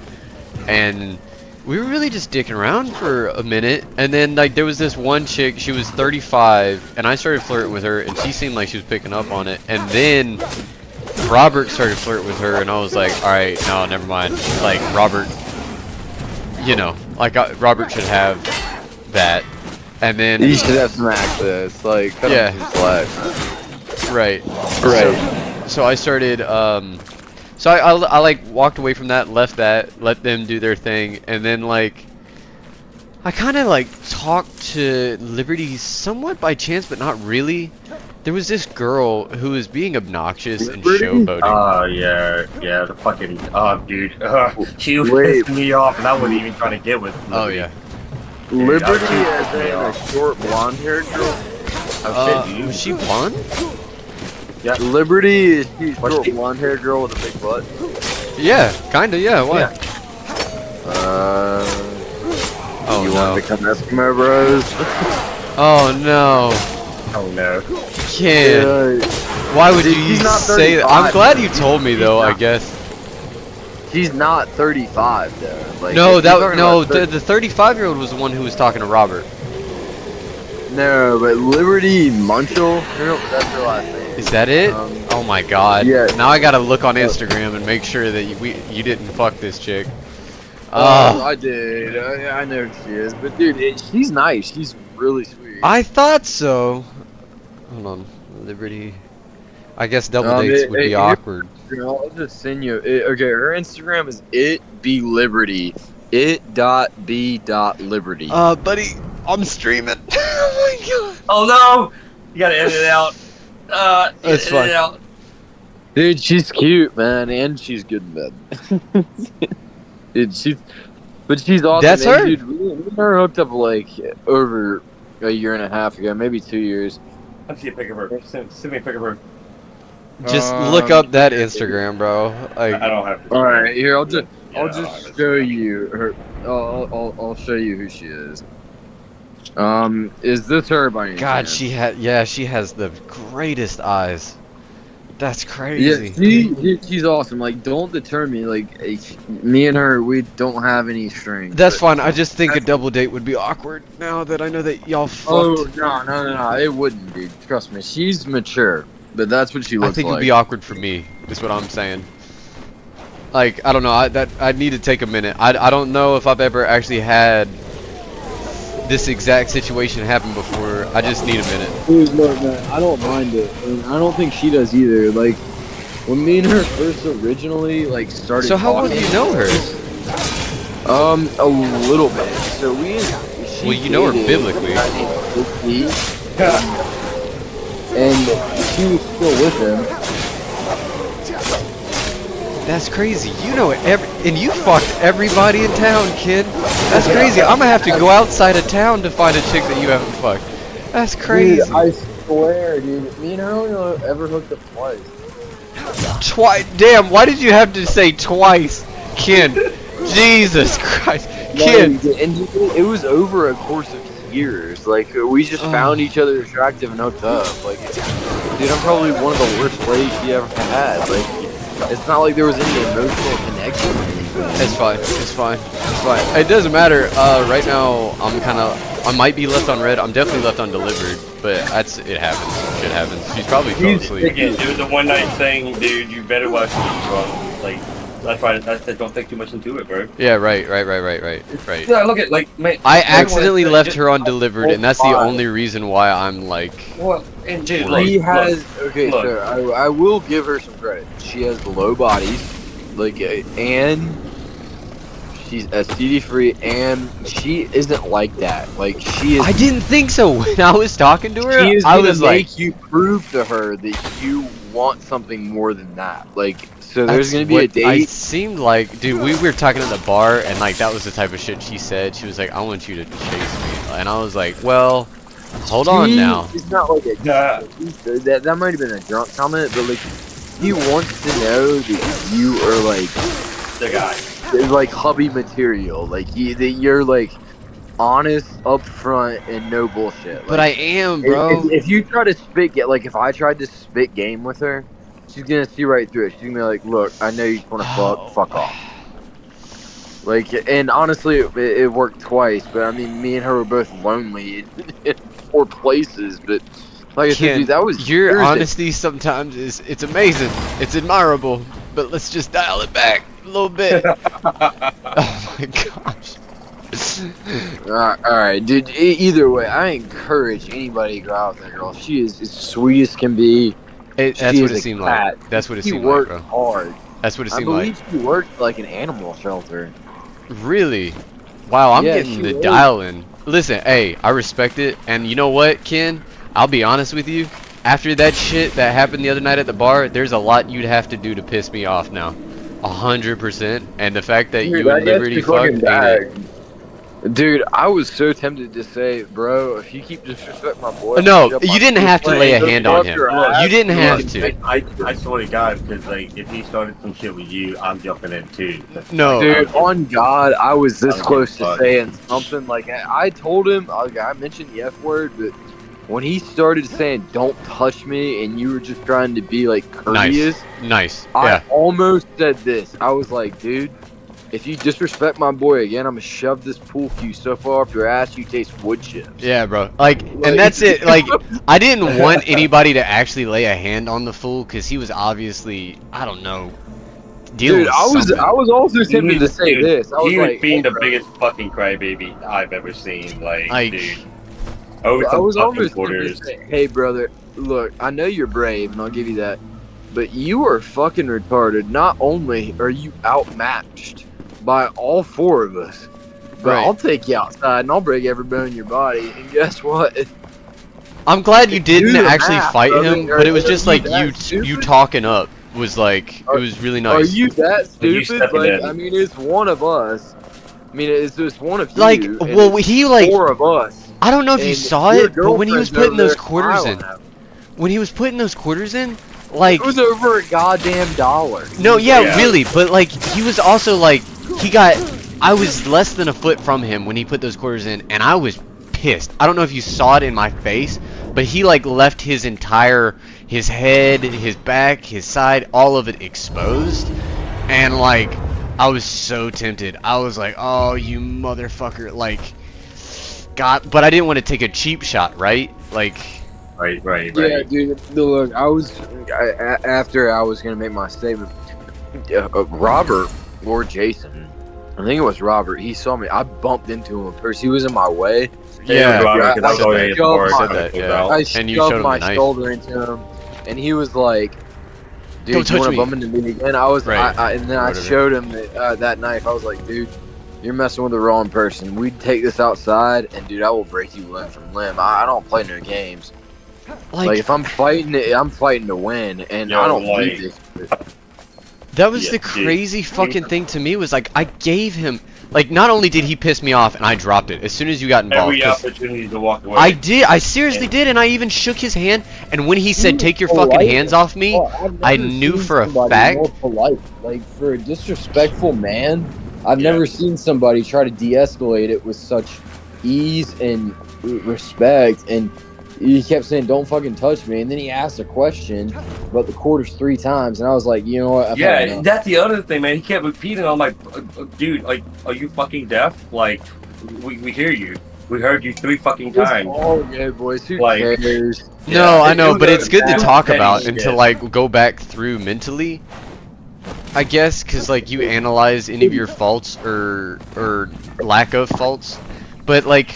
and we were really just dicking around for a minute, and then like there was this one chick, she was 35, and I started flirting with her, and she seemed like she was picking up on it, and then Robert started flirting with her, and I was like, all right, no, never mind. Like Robert, you know, like Robert should have that, and then You should have some access, like, cut Yeah. him some slack. right. So I started so I like walked away from that, left that, let them do their thing, and then like I kind of like talked to Liberty somewhat by chance, but not really. There was this girl who was being obnoxious and Liberty? showboating. Oh yeah, the fucking dude, she was Wait. pissing me off, and I wasn't even trying to get with. Oh Liberty. yeah. Liberty Yeah, as in a short blonde-haired girl. Was she blonde? Liberty is she What's short she- blonde-haired girl with a big butt. Yeah, kinda. Yeah. What? Yeah. Oh You no. want to become Eskimo Bros? Oh no. Oh no. Kid. Why would Dude, you she's not say that? 35, I'm glad you though. told me She's though. I not. guess. She's not 35 though. Like, No, if you're talking no. about The 35-year-old was the one who was talking to Robert. No, but Liberty Munchell, that's her last name. Is that it? Oh my God. yeah. Now I gotta look on Instagram and make sure that you didn't fuck this chick. I did. I know who she is, but dude, she's nice. She's really sweet. I thought so. Hold on, Liberty. I guess double dates would be awkward. I'll just send you. Okay, her Instagram is itbeliberty. It.b.liberty. Buddy, I'm streaming. Oh my God. Oh no! You gotta edit it out. That's edit fine. it out. Dude, she's cute, man, and she's good in bed. Dude, she's But she's awesome. That's and her? Dude, we and her hooked up like over a year and a half ago, maybe 2 years. Let's see a picture of her. Send me a picture of her. Just look up that Instagram, bro. I Like, don't have. All right, here I'll just Yeah, I'll I don't have just it. show you her. I'll show you who she is. Is this her by any God, chance? she has the greatest eyes. That's Yeah, crazy. she's awesome. Like, don't deter me. Like, me and her, we don't have any strings. That's but- fine. I just think a double date would be awkward now that I know that y'all Oh fucked. no! It wouldn't, dude. Trust me. She's mature, but that's what she I looks think it would like. be awkward for me. Is what I'm saying. Like, I don't know. I need to take a minute. I don't know if I've ever actually had this exact situation happen before. I just need a minute. Dude, look, man, I don't mind it, and I don't think she does either. Like, when me and her first originally like started. So how well do talking, you know her? A little bit. So she Well, you know her dated biblically. a guy named Vicky, and she was still with him. That's crazy. You know and you fucked everybody in town, kid. That's crazy. I'm gonna have to go outside of town to find a chick that you haven't fucked. That's crazy. Dude, I swear, dude. Me and her only ever hooked up twice. Damn, why did you have to say twice, Ken? Jesus Christ, Ken. And it was over a course of years. Like, we just found each other attractive and hooked up. Like, dude, I'm probably one of the worst plays she ever had. Like, it's not like there was any emotional connection or anything. It's fine. It's fine. It's fine. It doesn't matter. Right now, I might be left on red. I'm definitely left on delivered, but it happens. Shit happens. She's probably fell asleep. Again, it was a one night thing, dude. You better watch it wrong. Like, that's why I said don't think too much into it, bro. Yeah, right. Yeah, look at like, man. I everyone accidentally said left just- her on delivered, and that's the only reason why I'm like, Well, and dude, She look, has okay, look. so I will give her some credit. She has low bodies, like, and she's STD free, and she isn't like that. Like, she is. I didn't think so when I was talking to her. She is I gonna was make like, you prove to her that you want something more than that. Like, so there's that's gonna be a what date. I seemed like, dude. We were talking at the bar, and like that was the type of shit she said. She was like, "I want you to chase me," and I was like, "Well, hold on now." It's not like a Nah. that might have been a drunk comment, but like, he wants to know that you are like. The guy. It's like hubby material. Like, that you're like honest, upfront, and no bullshit. Like, But I am, bro. if you try to like if I tried to spit game with her, she's gonna see right through it. She's gonna be like, "Look, I know you just want to fuck off." Like, and honestly, it worked twice. But I mean, me and her were both lonely in 4 places. But like I said, Ken, dude, that was your Thursday. honesty sometimes it's amazing. It's admirable. But let's just dial it back a little bit. Oh my gosh. Alright, dude. Either way, I encourage anybody to go out with that girl. She is as sweet as can be. That's She what is it a seemed cat. like. That's what it She seemed like, worked bro. hard. That's what it I seemed like. believe she worked like an animal shelter. Really? Wow, I'm Yeah, getting she the was. dial in. Listen, hey, I respect it. And you know what, Ken? I'll be honest with you. After that shit that happened the other night at the bar, there's a lot you'd have to do to piss me off now. 100%. And the fact that you and Liberty fucked ain't it. Dude, I was so tempted to say, bro, if you keep disrespecting my boy, No, you didn't have to lay a hand on him. You didn't have to. I swear to God, because like if he started some shit with you, I'm jumping in too. No. Dude, on God, I was this I don't close give a to fuck. saying something. Like, I told him, I mentioned the F word, but when he started saying, don't touch me, and you were just trying to be, like, courteous, Nice. I Yeah. almost said this. I was like, dude, if you disrespect my boy again, I'm gonna shove this pool cue so far up your ass you taste wood chips. Yeah, bro. Like, and that's it. Like, I didn't want anybody to actually lay a hand on the fool because he was obviously, I don't know, dealing Dude, with something. I was also tempted to say this. I was He was like, being hey, the bro. biggest fucking crybaby I've ever seen. Like, dude. I Over some was fucking almost tempted quarters. to say, hey, brother, look, I know you're brave, and I'll give you that, but you are fucking retarded. Not only are you outmatched by all 4 of us, but Right. I'll take you outside and I'll break every bone in your body. And guess what? I'm glad you Do didn't the actually math, fight brother. him, but it was just Are you like that you stupid? talking up was like, it was really Are nice. you that You stupid? stepping Like, in. I mean, it's one of us. mean, it's one of you. Like, and well, it's he like, 4 of us. I don't know if you and saw your it, but when he was girlfriend's putting over those there quarters in, smiling at him. when he was putting those quarters in, like, It was over a goddamn $1. no, yeah, Yeah. really, but like, he was also like, I was less than a foot from him when he put those quarters in, and I was pissed. I don't know if you saw it in my face, but he like left his head, his back, his side, all of it exposed, and like, I was so tempted. I was like, oh, you motherfucker, like, God, but I didn't want to take a cheap shot, right? Like, Right. Yeah, dude. Look, after I was gonna make my statement, Robert or Jason, I think it was Robert. He saw me. I bumped into him first. He was in my way. yeah, Robert, 'cause I was already at the bar, said so that, I yeah. was I And you shoved showed him my the knife. shoulder into him, and he was like, "Dude, Don't you touch want me." to bump into me again?" I was, Right. and then I Whatever. showed him that knife. I was like, "Dude, you're messing with the wrong person. We'd take this outside, and dude, I will break you limb from limb. I don't play no games. Like if I'm fighting it, I'm fighting to win, and Yo, I don't like- need this." that was Yeah, the dude. crazy fucking thing to me, was like, I gave him, like, not only did he piss me off, and I dropped it as soon as you got involved, Every 'cause opportunity to walk away. I seriously did, and I even shook his hand, and when he said, take your so fucking polite. hands off me, I've I never knew seen for a somebody fact. more polite. Like, for a disrespectful man, I've Yeah. never seen somebody try to de-escalate it with such ease and respect. And he kept saying, "Don't fucking touch me." And then he asked a question about the quarters 3 times, and I was like, "You know what? I've had Yeah, enough." that's the other thing, man. He kept repeating. I'm like, dude, like, are you fucking deaf? Like, we hear you. We heard you 3 fucking It's times. all good, boys. Who Like- cares? No, Yeah, I know, it but was it's good to bad talk petty about shit. and to like go back through mentally, I guess, because like you analyze any of your faults or lack of faults, but like,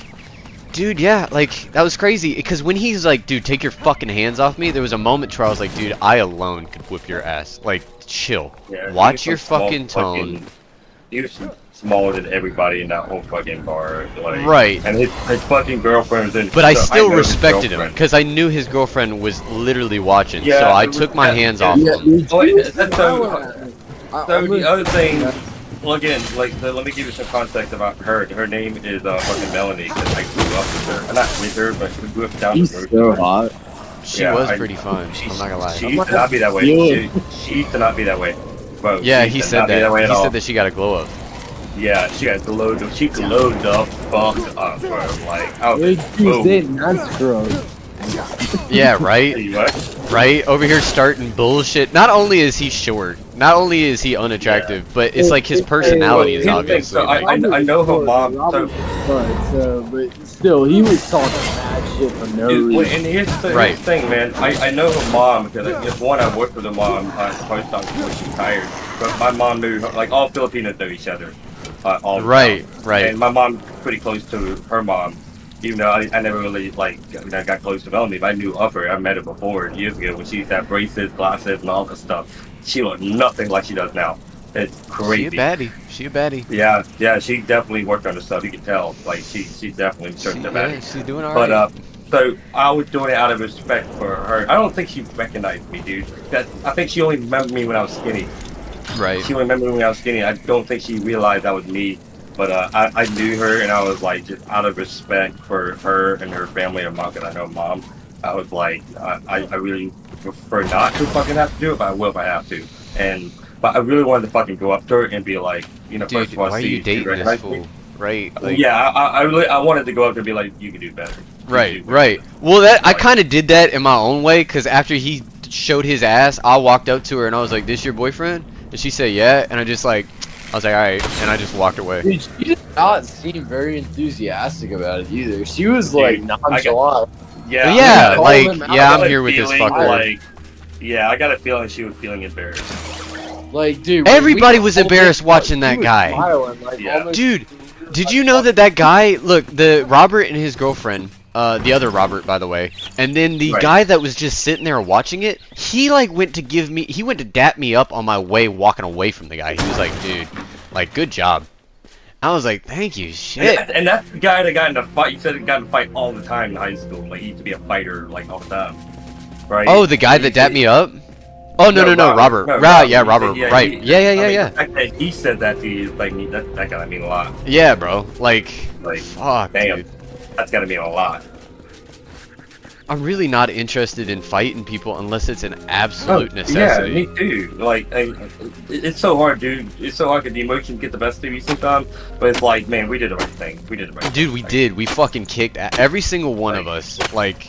dude, yeah, like that was crazy. Because when he's like, dude, take your fucking hands off me, there was a moment where I was like, dude, I alone could whip your ass. Like, chill, Yeah, he watch was your some small fucking tone. He was smaller than everybody in that whole fucking bar. Like, Right. And his fucking girlfriend was in. But I so still know his respected him girlfriend. because I knew his girlfriend was literally watching. Yeah, so I it was- took my yeah, hands yeah. off Yeah, him. dude, Oh, she wait, was that's smiling at me. So I'm the other thing, Yeah. well, again, like, let me give you some context about her. Her name is fucking Melanie, because I grew up with her. Not with her, but we grew up down She's the road. so hot. She Yeah, was I- pretty fun. I'm not gonna lie. She used to not be that way. Yeah. She used to not be that way. Bro, Yeah, she he used to said not be that. way He at all. said that she got a glow up. Yeah, she got glowed. She glowed the fuck up, bro. Like, I was Hey, like, Tuesday, boom. that's gross. Yeah, right? Hey, what? Right? Over here starting bullshit. Not only is he short, not only is he unattractive, but it's like his personality is Here's the thing, obviously. so like- I know her mom. Robert So, was fun, so, but still, he was talking mad shit for no dude, reason. and here's Right. the thing, man. I know her mom because it's one, I worked with her mom at the post office when she retired. But my mom knew her, like all Filipinos know each other. All the Right, time. right. And my mom's pretty close to her mom. Even though I never really like got close to Melanie, but I knew of her. I met her before years ago when she used to have braces, glasses, and all that stuff. She looked nothing like she does now. It's She crazy. a baddie. She a baddie. Yeah, she definitely worked on her stuff. You can tell, like she's definitely She, turned to yeah, baddie. she's doing alright. But so I was doing it out of respect for her. I don't think she recognized me, dude. I think she only remembered me when I was skinny. right. She only remembered me when I was skinny. I don't think she realized that was me. But I knew her, and I was like, just out of respect for her and her family and mom, because I know mom. I was like, I really prefer not to fucking have to do it, but I will if I have to. But I really wanted to fucking go up to her and be like, you know, first Dude, of all, why are see you if dating this recognized me. fool? Right? Like, Yeah, I wanted to go up there and be like, you can do better. You can Right, do better. right. Well, that I Like- kind of did that in my own way, because after he showed his ass, I walked up to her and I was like, "This your boyfriend?" And she said, "Yeah." And I was like, "All right," and I just walked away. Dude, she did not seem very enthusiastic about it either. She was like Dude, nonchalant. Yeah, But I yeah, got a- like, call him out. yeah, I I'm got a here with this feeling, fucker. Like, yeah, I got a feeling she was feeling embarrassed. Like, dude, Everybody we was told embarrassed him, watching he that was guy. smiling, like, Yeah. almost- Dude, did you know that guy? Look, the Robert and his girlfriend, the other Robert, by the way, and then the Right. guy that was just sitting there watching it, he like went to dap me up on my way walking away from the guy. He was like, "Dude, like, good job." I was like, "Thank you, shit." And that's the guy that got in a fight. You said he got in a fight all the time in high school. Like, he used to be a fighter, like, all the time. Right? Oh, the guy that dapped me up? Oh no, Robert. No, Right, yeah, He Robert. said, yeah, Right. he- Yeah. I mean, Yeah. the fact that he said that to you, like, that gotta mean a lot. Yeah, bro. Like, Like, fuck, damn, dude. that's gotta mean a lot. I'm really not interested in fighting people unless it's an absolute necessity. Yeah, me too. Like, it's so hard, dude. It's so hard because the emotions get the best of you sometimes. But it's like, man, we did the right thing. We did the right thing. Dude, we did. We fucking kicked every single one of us. Like,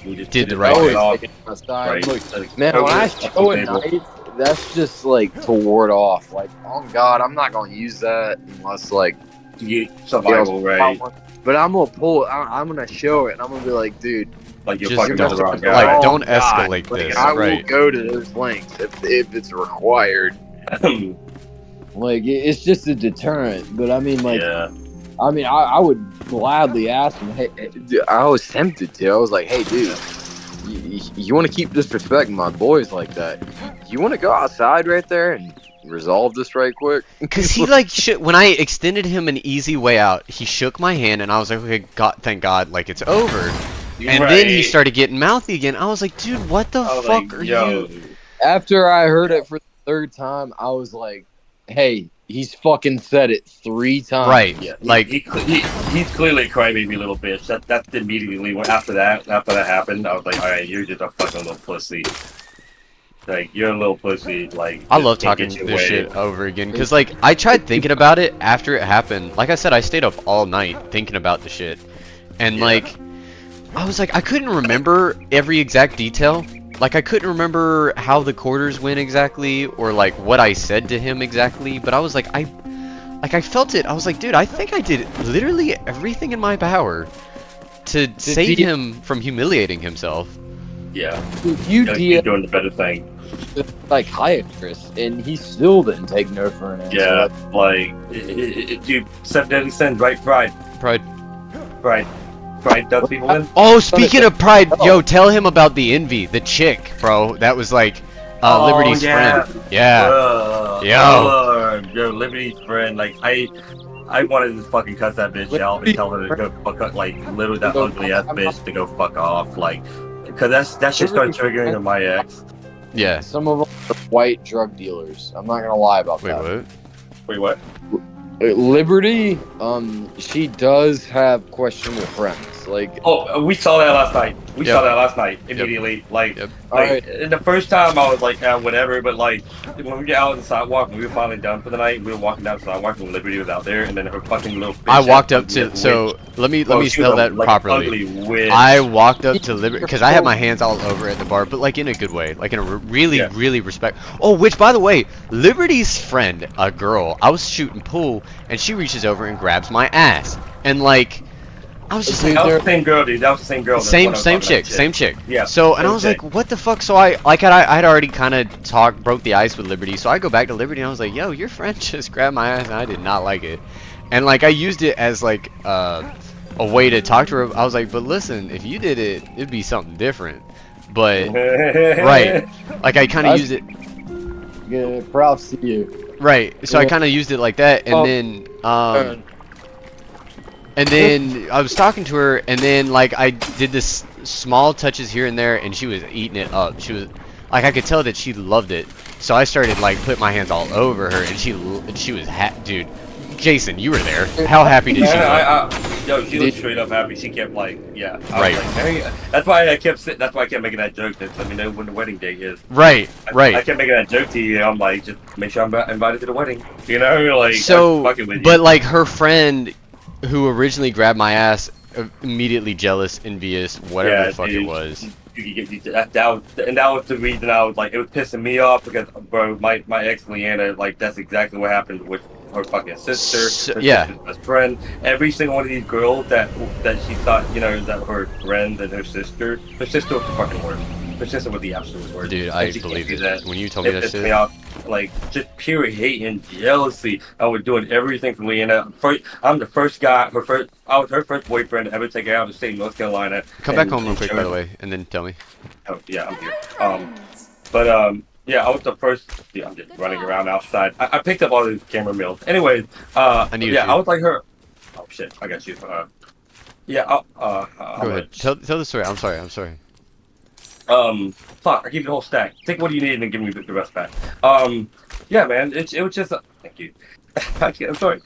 We just did the it right all thing. off. Outside. Right. Look, Like, man, when I show at table. night, that's just like to ward off. Like, oh God, I'm not gonna use that unless like. You survival, right? But I'm gonna pull it. I'm gonna show it, and I'm gonna be like, dude, Like, you're Just fucking don't- with the wrong guy. like, oh, don't God. escalate Like, this, I will right. go to those lengths if it's required. Like, it's just a deterrent. But I mean, like, yeah. I would gladly ask him. Hey, dude, I was tempted to. I was like, hey, dude, you want to keep disrespecting my boys like that? You want to go outside right there and resolve this right quick? Cause he like when I extended him an easy way out, he shook my hand and I was like, okay, God, thank God, like it's over. And then he started getting mouthy again. I was like, dude, what the I was fuck like, are yo. you? After I heard it for the third time, I was like, hey, he's fucking said it 3 times. Right. Yeah, Like, he's clearly a crybaby little bitch. That's immediately after that happened. I was like, all right, you're just a fucking little pussy. Like, you're a little pussy. Like, I just love can't talking get your this way. shit over again. Cause like I tried thinking about it after it happened. Like I said, I stayed up all night thinking about the shit. And Yeah. like, I was like, I couldn't remember every exact detail. Like I couldn't remember how the quarters went exactly, or like what I said to him exactly. But I was like, I felt it. I was like, dude, I think I did literally everything in my power to save him from humiliating himself. Yeah, Dude, you're doing the better thing. psychiatrist, and he still didn't take no for an answer. Yeah, like, dude, 7 deadly sins, right? Pride does people in. Oh, speaking of pride, yo, tell him about the envy, the chick, bro. That was like Liberty's friend. Yeah. Yo, Liberty's friend. Like, I wanted to fucking cuss that bitch out and tell her to go fuck up, like, literally that ugly ass bitch to go fuck off, like, because that shit started triggering on my ex. Yeah. Some of them are white drug dealers. I'm not gonna lie about Wait, that. what? Wait, what? Liberty, she does have questionable friends. Like, Oh, we saw that last night. We Yep. saw that last night immediately. Like, Yep. like and the first time I was like, whatever. But like, when we get out on the sidewalk, when we were finally done for the night, we were walking down the sidewalk when Liberty was out there, and then her fucking little. I bitch walked ass up to. fucking So witch. let me Oh, she spell was that like properly. Ugly witch. I walked up to Liberty because I had my hands all over at the bar, but like in a good way, like in a really, Yeah. really respect. Oh, which by the way, Liberty's friend, a girl, I was shooting pool, and she reaches over and grabs my ass, and like, I was just like, That was the same girl, dude. That was the same girl. That's same what I was talking chick, about, same chick. Yeah. So and I same was chick. like, what the fuck? So I had already kind of broke the ice with Liberty. So I go back to Liberty and I was like, yo, your friend just grabbed my ass and I did not like it. And like I used it as like a way to talk to her. I was like, but listen, if you did it, it'd be something different. But right, like I kind of used it. yeah, props to you. Right. So I Yeah. kind of used it like that, and Oh. then and then I was talking to her, and then like I did this small touches here and there, and she was eating it up. She was like, I could tell that she loved it. So I started like putting my hands all over her, and she was dude. Jason, you were there. How happy did she look? Yo, she was straight up happy. She kept like, yeah. I Right. was like, hey, that's why I kept making that joke. That let me know when the wedding date is. Right, I right. kept making that joke to you. I'm like, just make sure I'm invited to the wedding. You know, like, So, I'm fucking with you. but like her friend, who originally grabbed my ass, immediately jealous, envious, whatever Yeah, the fuck dude. it was. That was the reason I was like, it was pissing me off because, bro, my ex Leanna, like, that's exactly what happened with her fucking sister, her Yeah. sister's best friend. Every single one of these girls that she thought, you know, that her friend and her sister was the fucking worst. Her sister was the absolute worst. Dude, And I she can't believe do it. that. When you told me It that pissed shit. me off. Like, just pure hate and jealousy. I was doing everything for Leanna. I'm the first guy. I was her first boyfriend to ever take her out of the state of North Carolina. Come back and- home real and quick, show by her- the way, and then tell me. Oh, yeah, I'm here. But yeah, I was the first. Yeah, I'm just running around outside. I picked up all these camera mills. Anyways, I need yeah, you. I was like her. Oh shit, I got you. Yeah, Go ahead. Tell the story. I'm sorry. Fuck, I give you the whole stack. Take what you need and then give me the rest back. Yeah, man, it was just. Thank you. I'm sorry.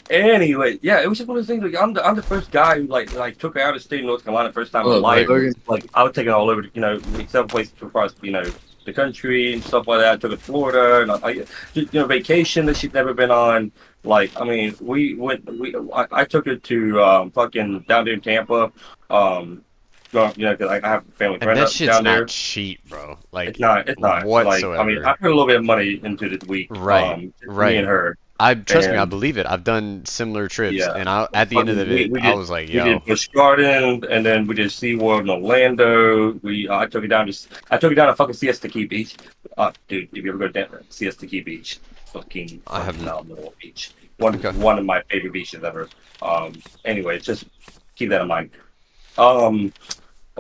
Anyway, yeah, it was just one of those things. Like, I'm the first guy who like took her out of state of North Carolina first time in life. Logan. Like I was taking her all over, several places across, the country and stuff like that. I took her to Florida and vacation that she'd never been on. Like, I mean, I took her to fucking down there in Tampa. Because I have a family And friend that shit's down there. not cheap, bro. Like, It's not whatsoever. Like, I mean, I put a little bit of money into this week. Right, right. Me and her. Trust me, I And- believe it. I've done similar trips, Yeah. and at the end of We it, did- I was like, We yo, did Busch Garden, and then we did SeaWorld in Orlando. I took it down to fucking Siesta Key Beach. Dude, if you ever go down to Siesta Key Beach, fucking I have phenomenal beach. One Okay. one of my favorite beaches ever. Anyway, just keep that in mind.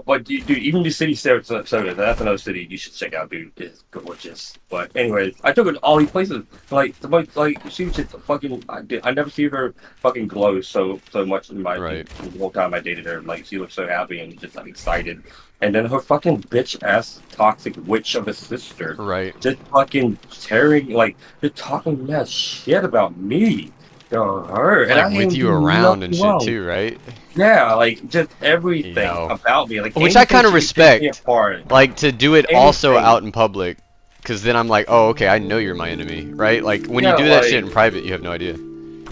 But dude, even the city Sarasota, that's another city you should check out, dude. It's gorgeous. But anyways, I took her to all these places. Like she was just fucking. I never see her fucking glow so much in Right. the whole time I dated her. Like she looked so happy and just like excited. And then her fucking bitch ass toxic witch of a sister, right. just fucking just talking that shit about me. Her and I Like with didn't you do around and nothing shit wrong. too, right? Yeah, like just everything You know. about me, like Which I anything kinda she respect. picked me apart. Like to do it also Anything. out in public, because then I'm like, oh, okay, I know you're my enemy, right? Like when you Yeah, do that like- shit in private, you have no idea.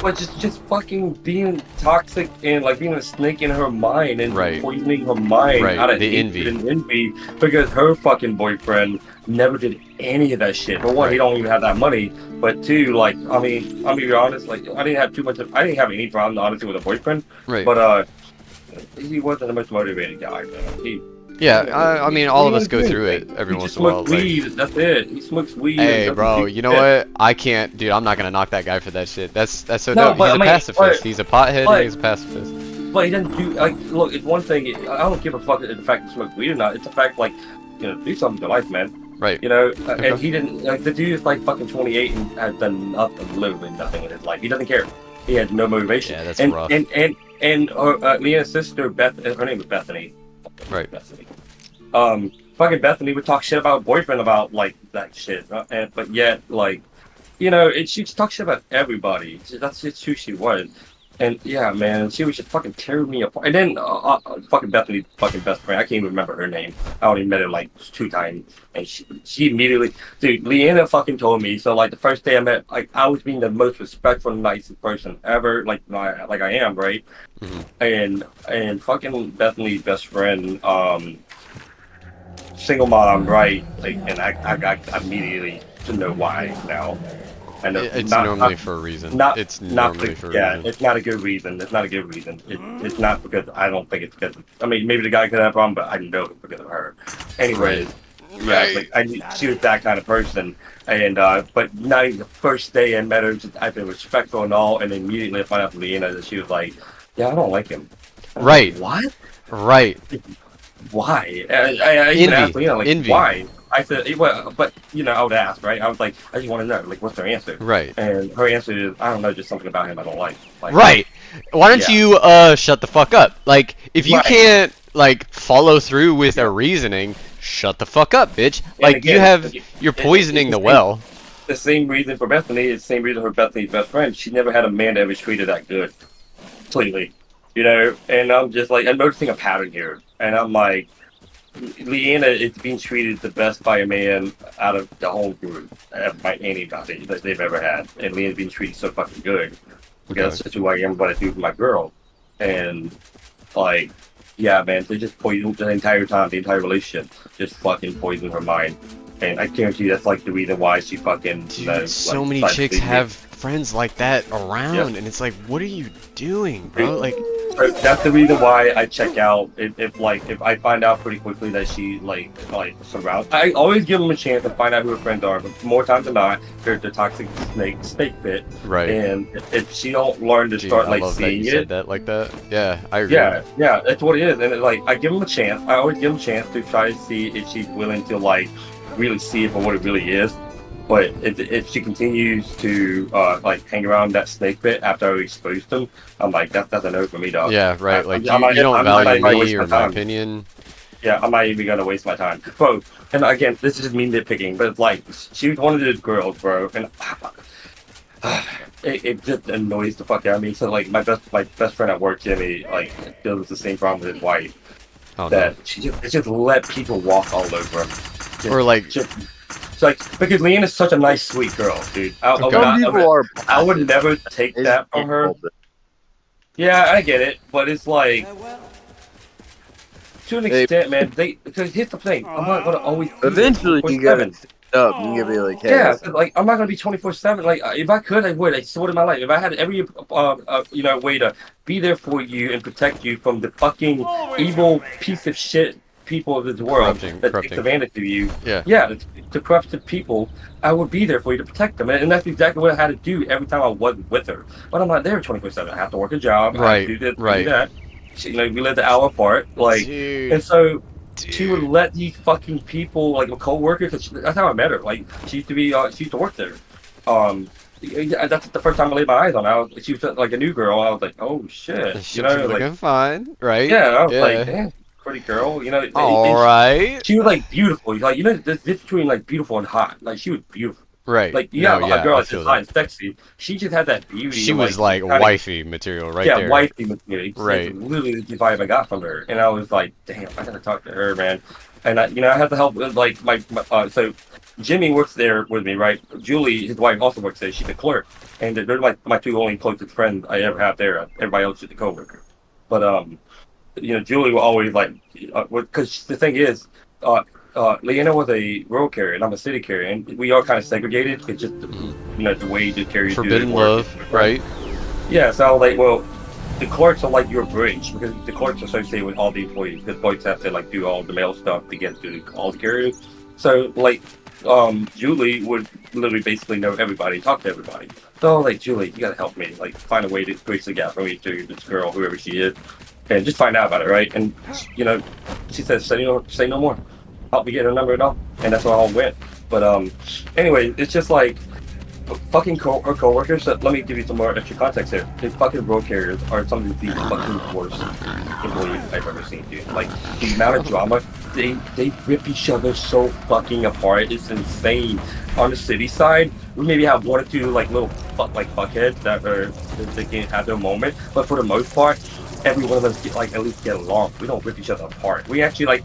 But just fucking being toxic and like being a snake in her mind and Right. poisoning her mind Right, out of the hatred envy. and envy because her fucking boyfriend never did any of that shit. For one, he Right. don't even have that money. But two, like I mean, I'm gonna be honest, like I didn't have any problem honestly with a boyfriend. Right. But he wasn't the most motivated guy, man. Yeah, I mean, all of us go He through it every he once just in a while. smokes Like, weed. That's it. He smokes weed. hey, and bro, doesn't you know do shit. what? I can't, dude. I'm not gonna knock that guy for that shit. That's so No, dope. but He's I a mean, pacifist. but- He's a pothead. but- And he's a pacifist. But he doesn't do like. Look, it's one thing. I don't give a fuck if the fact he smoked weed or not. It's the fact like, do something with your life, man. Right. And he didn't. Like the dude is like fucking 28 and has done nothing, literally nothing with his life. He doesn't care. He has no motivation. Yeah, that's and, rough. And Leanna's sister Beth. Her name is Bethany. Right. Bethany. Fucking Bethany would talk shit about her boyfriend about like that shit, but yet like, she talks shit about everybody. That's just who she was. And yeah, man, she was just fucking tearing me apart. And then fucking Bethany's fucking best friend, I can't even remember her name. I only met her like 2 times, and she immediately, dude, Leanna fucking told me. So like the first day I met, like I was being the most respectful, nicest person ever, like I am, right? Mhm. And fucking Bethany's best friend, single mom, right? Like, and I got immediately to know why now. And It's normally for a reason. It's normally for a reason. It's not a good reason. It's not a good reason. It's not because I don't think it's because. I mean, maybe the guy could have a problem, but I know it's because of her. Anyways, yeah, like she was that kind of person, and but not even the first day I met her, I've been respectful and all, and immediately I found out from Leanna that she was like, "Yeah, I don't like him." I'm Right. like, what? Right. Why? I even asked Leanna, like, Envy. why? I said, well, but I would ask, right? I was like, I just want to know, like, what's her answer? Right. And her answer is, I don't know, just something about him I don't like. Right. Why don't Yeah. you shut the fuck up? Like, if you Right. can't like follow through with a reasoning, shut the fuck up, bitch. Like again, you're poisoning the well. The same reason for Bethany is the same reason for Bethany's best friend. She never had a man that ever treated her that good. Completely. And I'm just like, I'm noticing a pattern here. And I'm like, Leanna is being treated the best by a man out of the whole group, by anybody that they've ever had. And Leanna's being treated so fucking good. Because that's just who I am, what I do with my girl. And, like, yeah, man, they just poisoned the entire time, the entire relationship. Just fucking poisoned her mind. And I guarantee you that's, like, the reason why she fucking... Dude, so many decided to chicks leave me. have friends like that around, Yep. and it's like, what are you doing, bro? Like, That's the reason why I check out if I find out pretty quickly that she like surrounds. I always give them a chance to find out who her friends are, but more times than not, they're the toxic snake pit. right. And if she don't learn to Dude, start I like love that seeing you said it, that like that. Yeah, I agree. yeah, that's what it is. And like I give them a chance. I always give them a chance to try to see if she's willing to like really see it for what it really is. But if she continues to like hang around that snake pit after I exposed them, I'm like that's a no for me, dog. Yeah, right. Like I'm not- you don't I'm not value gonna me waste or my my time. opinion. Yeah, I'm not even gonna waste my time, bro. And again, this is just me nitpicking, but it's like she was one of those girls, bro, and it just annoys the fuck out of me. So like my best friend at work, Jimmy, like deals with the same problem with his wife. Oh, That she just let people walk all over him. Just, Or like, it's like because Leanne is such a nice, sweet girl, dude. Okay. Some people are. I would never take It's that from her. difficult. Yeah, I get it, but it's like to an Hey. extent, man. Because here's the thing, I'm not gonna always. Eventually, you gotta 24/7. stand up. You gotta be like, hey, Yeah, like I'm not gonna be 24/7. Like if I could, I would. I swear to my life, if I had every way to be there for you and protect you from the fucking evil piece of shit people of this world that takes advantage of you. yeah. The corrupted people, I would be there for you to protect them, and that's exactly what I had to do every time I wasn't with her. But I'm not there 24/7. I have to work a job. I have to do this, do that. She, we lived an hour apart, like, Dude. and so. She would let these fucking people, like a co-worker, cause that's how I met her. Like she used to work there. That's the first time I laid my eyes on her. She was like a new girl. I was like, oh shit, She was looking fine, right? Yeah, I was like, damn, pretty girl. All right. She was like beautiful. Like there's this between like beautiful and hot. Like she was beautiful. Right. Like a girl that's just hot and sexy. She just had that beauty. She was like wifey material, right there. Yeah, wifey material. Right. Literally the vibe I got from her, and I was like, damn, I gotta talk to her, man. And I have to help with like my so Jimmy works there with me, right? Julie, his wife, also works there. She's a clerk, and they're like my two only closest friends I ever have there. Everybody else is a coworker. But Julie will always like, because the thing is, Leanna was a road carrier and I'm a city carrier, and we are kind of segregated. It's just the way the carriers Forbidden do their love, work. right? Yeah, so like, well, the clerks are like your bridge because the clerks are associated with all the employees. The clerks have to like do all the mail stuff to get to all the carriers. So like, Julie would literally basically know everybody, talk to everybody. So like, Julie, you gotta help me, like find a way to bridge the gap from me to this girl, whoever she is, and just find out about it, right? And she says, say no more. Help me get her number and all, and that's where I all went. But anyway, it's just like fucking her coworkers. Let me give you some more extra context here. The fucking road carriers are some of the fucking worst employees I've ever seen, dude. Like the amount of drama, they rip each other so fucking apart. It's insane. On the city side, we maybe have one or two like little fuckheads that can have their moment, but for the most part, every one of us at least get along. We don't rip each other apart. We actually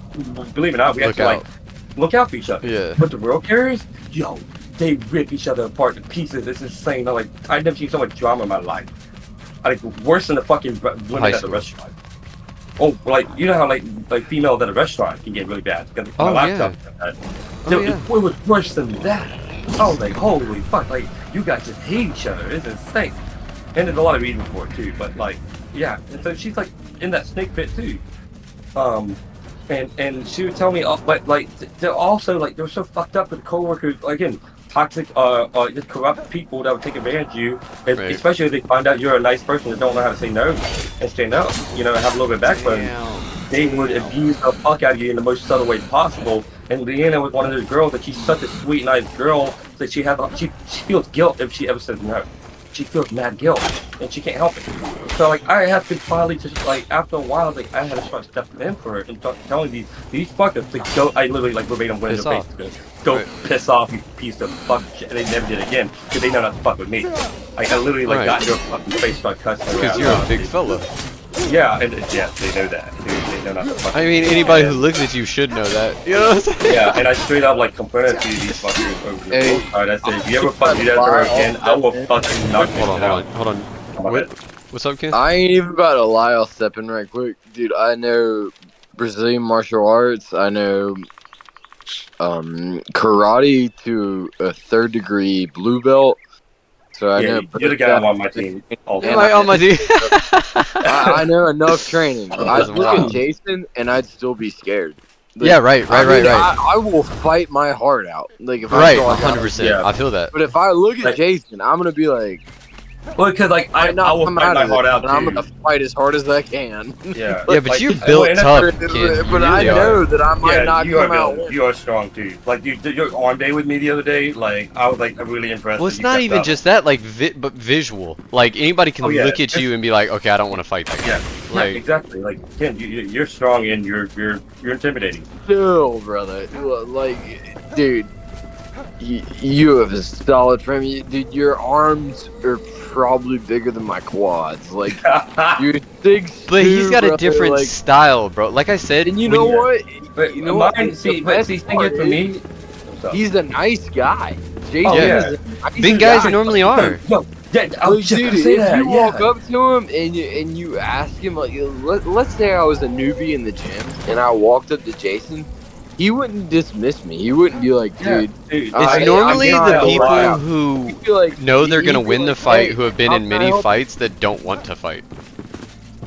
believe it or not, we actually look out for each other. Yeah. But the road carriers, yo, they rip each other apart to pieces. It's insane. I've never seen so much drama in my life. Like worse than the fucking women at the restaurant. Oh, you know how like females at a restaurant can get really bad because my laptop. It was worse than that. I was like, holy fuck! Like you guys just hate each other. It's insane. And there's a lot of reasons for it too. But yeah. And so she's like in that snake pit too. And she would tell me, but they're also they're so fucked up with coworkers. Again, toxic, just corrupt people that would take advantage of you, especially if they find out you're a nice person that don't know how to say no and stand up. Have a little bit of backbone. They would abuse the fuck out of you in the most subtle way possible. And Leanna was one of those girls that she's such a sweet, nice girl that she feels guilt if she ever says no. She feels mad guilt, and she can't help it. So I have to finally just after a while, I had to start stepping in for her and telling these fuckers to go. I literally verbatim went in their face to go piss off, you piece of fuck shit. And they never did it again because they know not to fuck with me. I literally got in their fucking face, started cussing. Because you're a big fella. Yeah, and yeah, they know that. They know not to fuck. I mean, anybody who looks at you should know that. You know what I'm saying? Yeah, and I straight up confronted these fuckers over the roadside. I said, if you ever fuck me that her again, I will fucking knock you out. Hold on. What's up, Ken? I ain't even about to lie. I'll step in right quick, dude. I know Brazilian martial arts. I know karate to a 3rd degree blue belt. So I know you're the guy on my team. On my team. I know enough training. I'd look at Jason and I'd still be scared. Yeah, right. I will fight my heart out. If 100%. I feel that. But if I look at Jason, I'm gonna be like, Well, because like I will come fight out my of heart it, out but I'm too. gonna fight as hard as I can. Yeah. Yeah, but Like, you're and built that's tough, the- kid. You But I really are. know that I might not you are come out. built. You are strong too. Like you did your arm day with me the other day. Like I was like really impressed. Well, that it's you not kept even up. just that, like, but visual. Like, anybody can Oh, yeah. look at you and be like, okay, I don't want to fight that guy. Yeah. Like, Exactly. Like Ken, you're strong and you're intimidating. No, brother. Like, dude, you have a solid frame. Dude, your arms are probably bigger than my quads. Like, you're 6'2", but he's got a brother, different like, style, bro. Like I said, and you know Yeah. what? But You know mine, what? see, The but best see, thing part is for me. He's a nice guy. Jason Oh, yeah. is a nice big guys guy. normally are. No, yeah, I was Like, just dude, gonna say if that. you Yeah. walk up to him and you ask him, like, let's say I was a newbie in the gym and I walked up to Jason, he wouldn't dismiss me. He wouldn't be like, dude. Dude, It's I- normally I'm the not people allowed. who He'd be like, know they're he'd gonna be win the like, fight, hey, who have been how in can I many help fights that don't want to fight.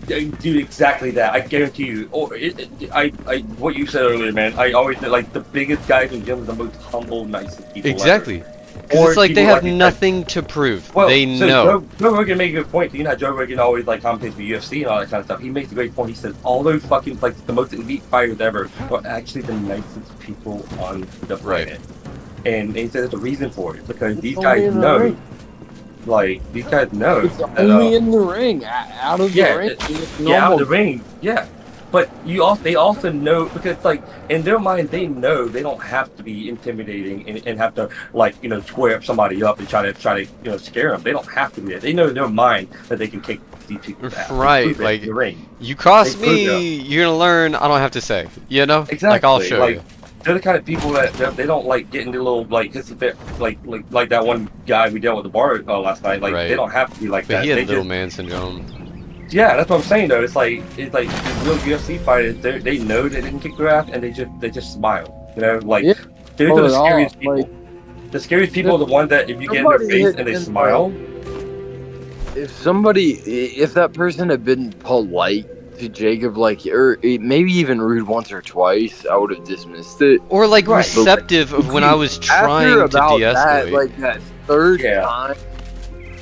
Dude, exactly that. I guarantee you. Or what you said earlier, man. I always like the biggest guys in gym are the most humble, nicest people. Exactly. Ever. 'Cause Or it's like they people have you said- nothing to prove. Well, They so know. Joe Rogan made a good point. You know, how Joe Rogan always like commentates for UFC and all that kind of stuff. He makes a great point. He says all those fucking like the most elite fighters ever are actually the nicest people on the planet. And he said there's a reason for it because these only guys in the know. ring. Like these guys know. It's that, only in the ring. Out of the yeah, ring. it- It's Yeah, out of normal. the ring. Yeah. But they also know because like in their mind they know they don't have to be intimidating and have to like square up somebody up and try to scare them. They don't have to do that. They know in their mind that they can kick these people's ass. They Right, prove it like- in the ring. You cross They prove me, you're gonna learn. I don't have to say. You know? Exactly. Like I'll show like, you. They're the kind of people that they don't like get into little like hissy fit like that one guy we dealt with at the bar last night. Like Right. they don't have to be like But that. he had They little just, man syndrome. yeah, that's what I'm saying though. It's like these real UFC fighters. They know they didn't kick their ass and they just smile. You know, like Yeah. they're Pull the it off, scariest people. like- The scariest people are the ones that if you get in their Somebody face hit and they him, smile. If that person had been polite to Jacob, like, or maybe even rude once or twice, I would have dismissed it. Or like Right. receptive of when I was trying After to about de-escalate. that, like that third Yeah. time,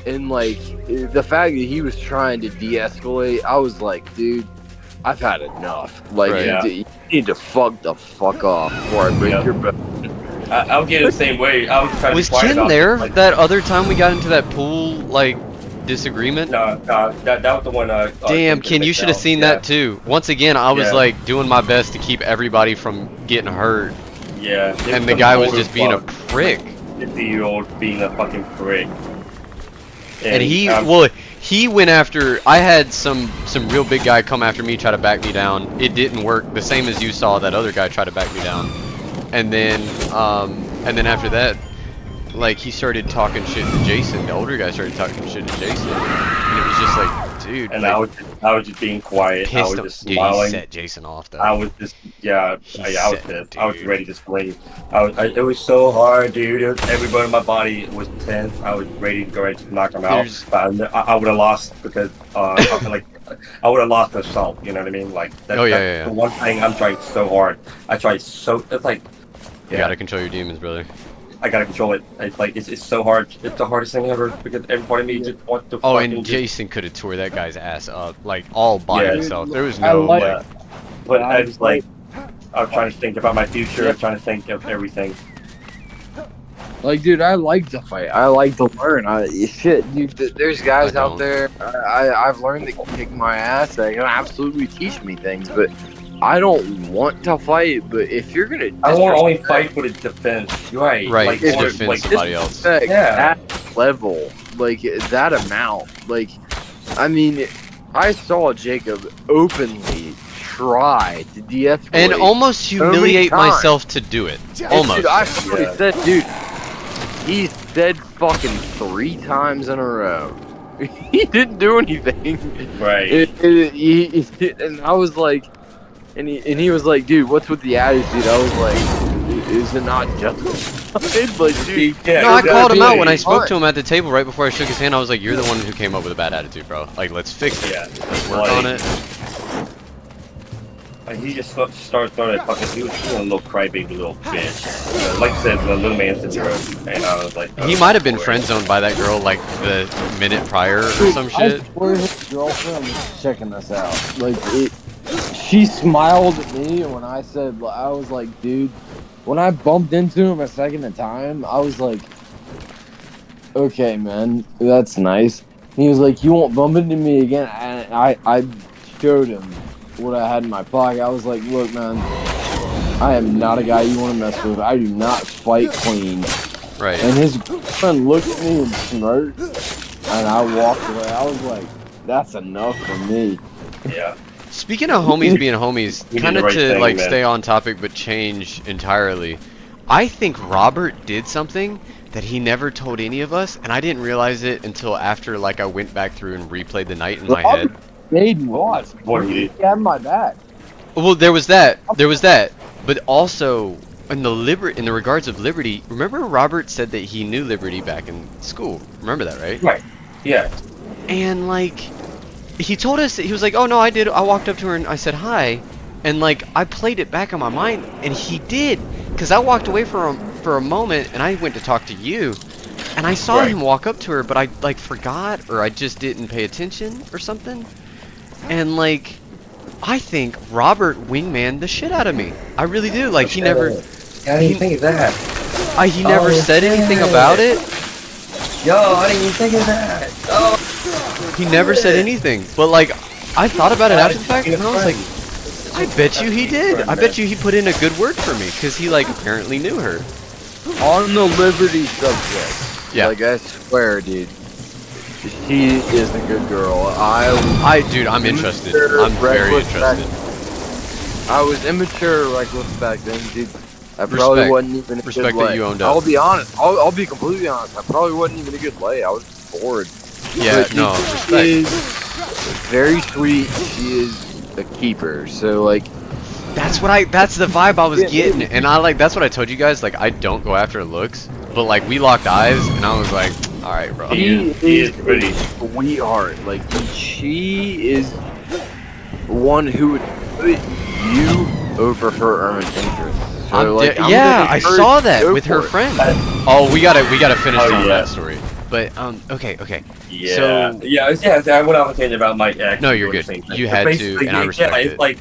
and like the fact that he was trying to de-escalate, I was like, dude, I've had enough. Like, Right. Yeah. you need to fuck the fuck off before I break Yeah. your back. I was getting the same way. I was trying to Was be quiet Ken about it, there like, that other time we got into that pool like disagreement? No, that was the one. Damn, Ken, you should have seen that too. Once again, I was Yeah. like doing my best to keep everybody from getting hurt, Yeah. and the guy was just being a prick. 50-year-old being a fucking prick. And he went after. I had some real big guy come after me, try to back me down. It didn't work. The same as you saw that other guy try to back me down, and then after that, like he started talking shit to Jason. The older guy started talking shit to Jason, and it was just like, dude. And like, I was just being quiet. I pissed was him. just Dude, he smiling. set Jason off though. I was just I was set, pissed. I was dude. ready to scream. It was so hard, dude. Every bone in my body was tense. I was ready to go ready to knock him out. There's- But I would have lost because I would have lost the assault. You know what I mean? Like Oh, yeah, that's yeah, yeah. the one thing I'm trying so hard. I tried so. It's like You gotta control your demons, brother. I gotta control it. It's like it's so hard. It's the hardest thing ever because every part of me just wants to. Oh, fucking and just- Jason could have tore that guy's ass up, like all by Yeah. himself. There was I no like- like, But I was like, I'm trying to think about my future. I'm trying to think of everything. Like, dude, I like to fight. I like to learn. Shit, dude. There's guys I out don't. there. I've learned that can kick my ass. That can absolutely teach me things. But I don't want to fight. But if you're gonna, I want to only fight for the defense. You're right. right Like, to or, defend like, somebody else. disrespect Yeah. that level, like that amount, like, I mean, I saw Jacob openly try to de-escalate. And almost so many humiliate times. myself to do it. And, Almost. Dude, I fully Yeah. said, dude, he said fucking 3 times in a row. He didn't do anything. Right. And I was like, and he was like, dude, what's with the attitude? I was like, is it not justified? Like, dude, Yeah, No, I called him out when I exactly. spoke to him at the table right before I shook his hand. I was like, "You're the one who came up with a bad attitude, bro. Like, let's fix it. Yeah. Let's work on it." He just started fucking. He was a little crybaby little bitch. Like I said, the little man syndrome. And I was like, He oh, might have been boy. friend zoned by that girl like the minute prior or some I shit. swear his girlfriend was checking us out. Like she smiled at me when I said, I was like, dude, when I bumped into him a second at a time, I was like, okay, man, that's nice. And he was like, you won't bump into me again. And I showed him what I had in my pocket. I was like, look, man, I am not a guy you want to mess with. I do not fight clean. Right. And his friend looked at me and smirked, and I walked away. I was like, that's enough for me. Yeah. Speaking of homies being homies, You did kind the of right to thing, like man. stay on topic but change entirely. I think Robert did something that he never told any of us, and I didn't realize it until after like I went back through and replayed the night in my head. Made me watch. What did he He had my back. Well, there was that, but also in the regards of Liberty. Remember, Robert said that he knew Liberty back in school. Remember that, right? Right. Yeah. And like, he told us that he was like, "Oh no, I did. I walked up to her and I said hi," and like I played it back in my mind, and he did, because I walked away for a moment and I went to talk to you, and I saw Right. him walk up to her, but I like forgot or I just didn't pay attention or something, and like. I think Robert wingman the shit out of me. I really do. Like he never, I didn't think of that. he never said anything about it. Yo, I didn't even think of that. Oh. He never said anything. But like, I thought about it after the fact, and I was like, I bet you he did. I bet you he put in a good word for me, because he like apparently knew her. On the Liberty subject, Yeah. like I swear, dude, she is a good girl. Dude, I'm interested. Immature, I'm very reckless back- interested. I was immature, reckless back then, dude. I probably Respect. wasn't even a Respect good that lay. you owned up. I'll be honest. I'll be completely honest. I probably wasn't even a good lay. I was bored. Yeah, But no, she respect. is very sweet. She is a keeper. So like, That's the vibe I was Yeah, getting, and that's what I told you guys. Like, I don't go after looks, but like we locked eyes, and I was like, all right, bro. He is pretty. a sweetheart. Like she is one who would put you over her own interests. So, like, I'm Yeah, gonna I encourage saw you to that go with her for it. friend. Oh, we gotta finish Oh, telling yeah. that story. But okay. Yeah. So- I went off a tangent about my ex. No, you're doing the good. same thing. You But had to, basically, and I respect yeah, it. it's like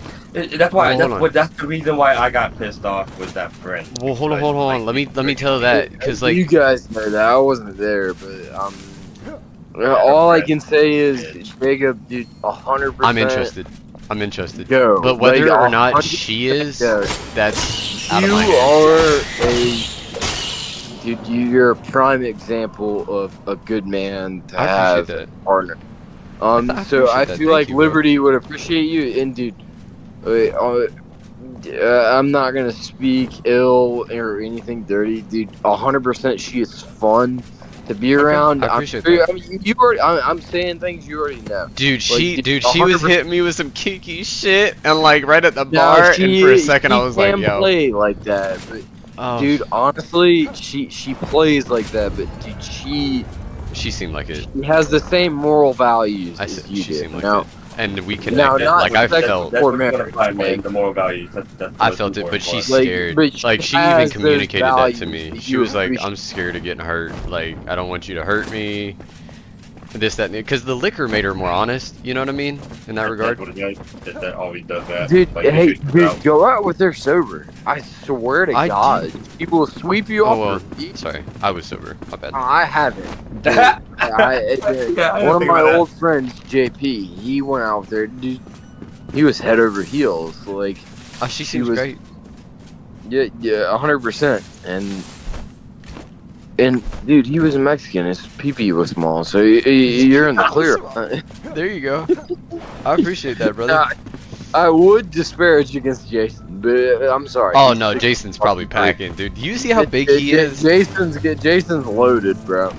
that's why Well, hold on. that's the reason why I got pissed off with that friend. Well, hold on. Let me tell that, because like you guys know that I wasn't there, but all I can say is Jacob, dude, 100%. I'm interested. Go. But whether Like, or not 100% she is, go. that's You out of my hands. are dude. You're a prime example of a good man to I have appreciate as a partner. I So I appreciate that. feel Thank like you, bro. Liberty would appreciate you, and dude, I'm not gonna speak ill or anything dirty, dude. 100%, she is fun to be around. I appreciate I'm, that. I mean, you already. I'm saying things you already know. Dude, she dude, was 100%. hitting me with some kinky shit, and like right at the Now, bar, and for a second I was like, can yo, play like that, but oh, dude, honestly, she plays like that, but dude, she she seemed like it. has the same moral values I as said you she do. seemed like Now, it, and we No, connected. not Like I respect- felt, That's Poor what you're gonna marriage, find, man. man. The moral values. That's I most felt it, but important she's part. Like, scared. but she Like she has even those communicated that to values me. that She you was like, appreciate. I'm scared of getting hurt. Like I don't want you to hurt me. This, that, because the liquor made her more honest. You know what I mean? In that regard. That always does that. dude, Like, hey, if it's dude, out- go out with her sober. I swear to I God, he will sweep you Oh off well, her feet. sorry, I was sober. My bad. I haven't. Dude, Yeah, I I didn't one of think my about that. old friends, JP, he went out there, dude. He was head over heels, like Oh, she seems was- great. yeah, 100%. And dude, he was a Mexican. His pee was small, so you're in the clear. There you go. I appreciate that, brother. Nah, I would disparage against Jason, but I'm sorry. Oh He's no, 6'3". Jason's probably packing, dude. Do you see how big he is? Jason's loaded, bro.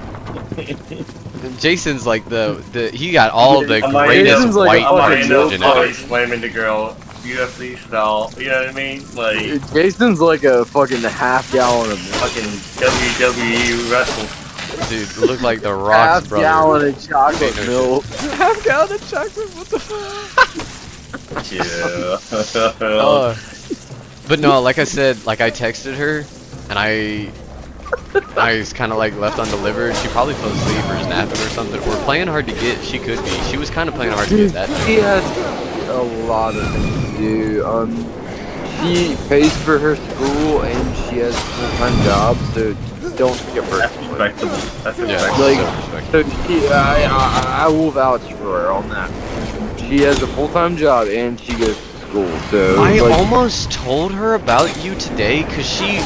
Jason's like the he got all the I'm like, greatest Jason's like white a I'm fucking like, milk genetics. slamming the girl, UFC style. You know what I mean? Like Jason's like a fucking half gallon of milk. fucking WWE wrestle. Dude, look like the Rock's Half brother. gallon of chocolate Ain't no milk. Half gallon of chocolate? What the fuck? Yeah. But no, like I said, like I texted her, and I was kind of like left undelivered. She probably fell asleep or is napping or something. Or playing hard to get. She could be. She was kind of playing hard to get that She day. has a lot of things to do. She pays for her school and she has a full-time job, so don't skip her. That's respectable. That's Yeah, respectable. Like, so respectful. so I will vouch for her on that. She has a full-time job and she goes to school, so I like, almost told her about you today, cause she.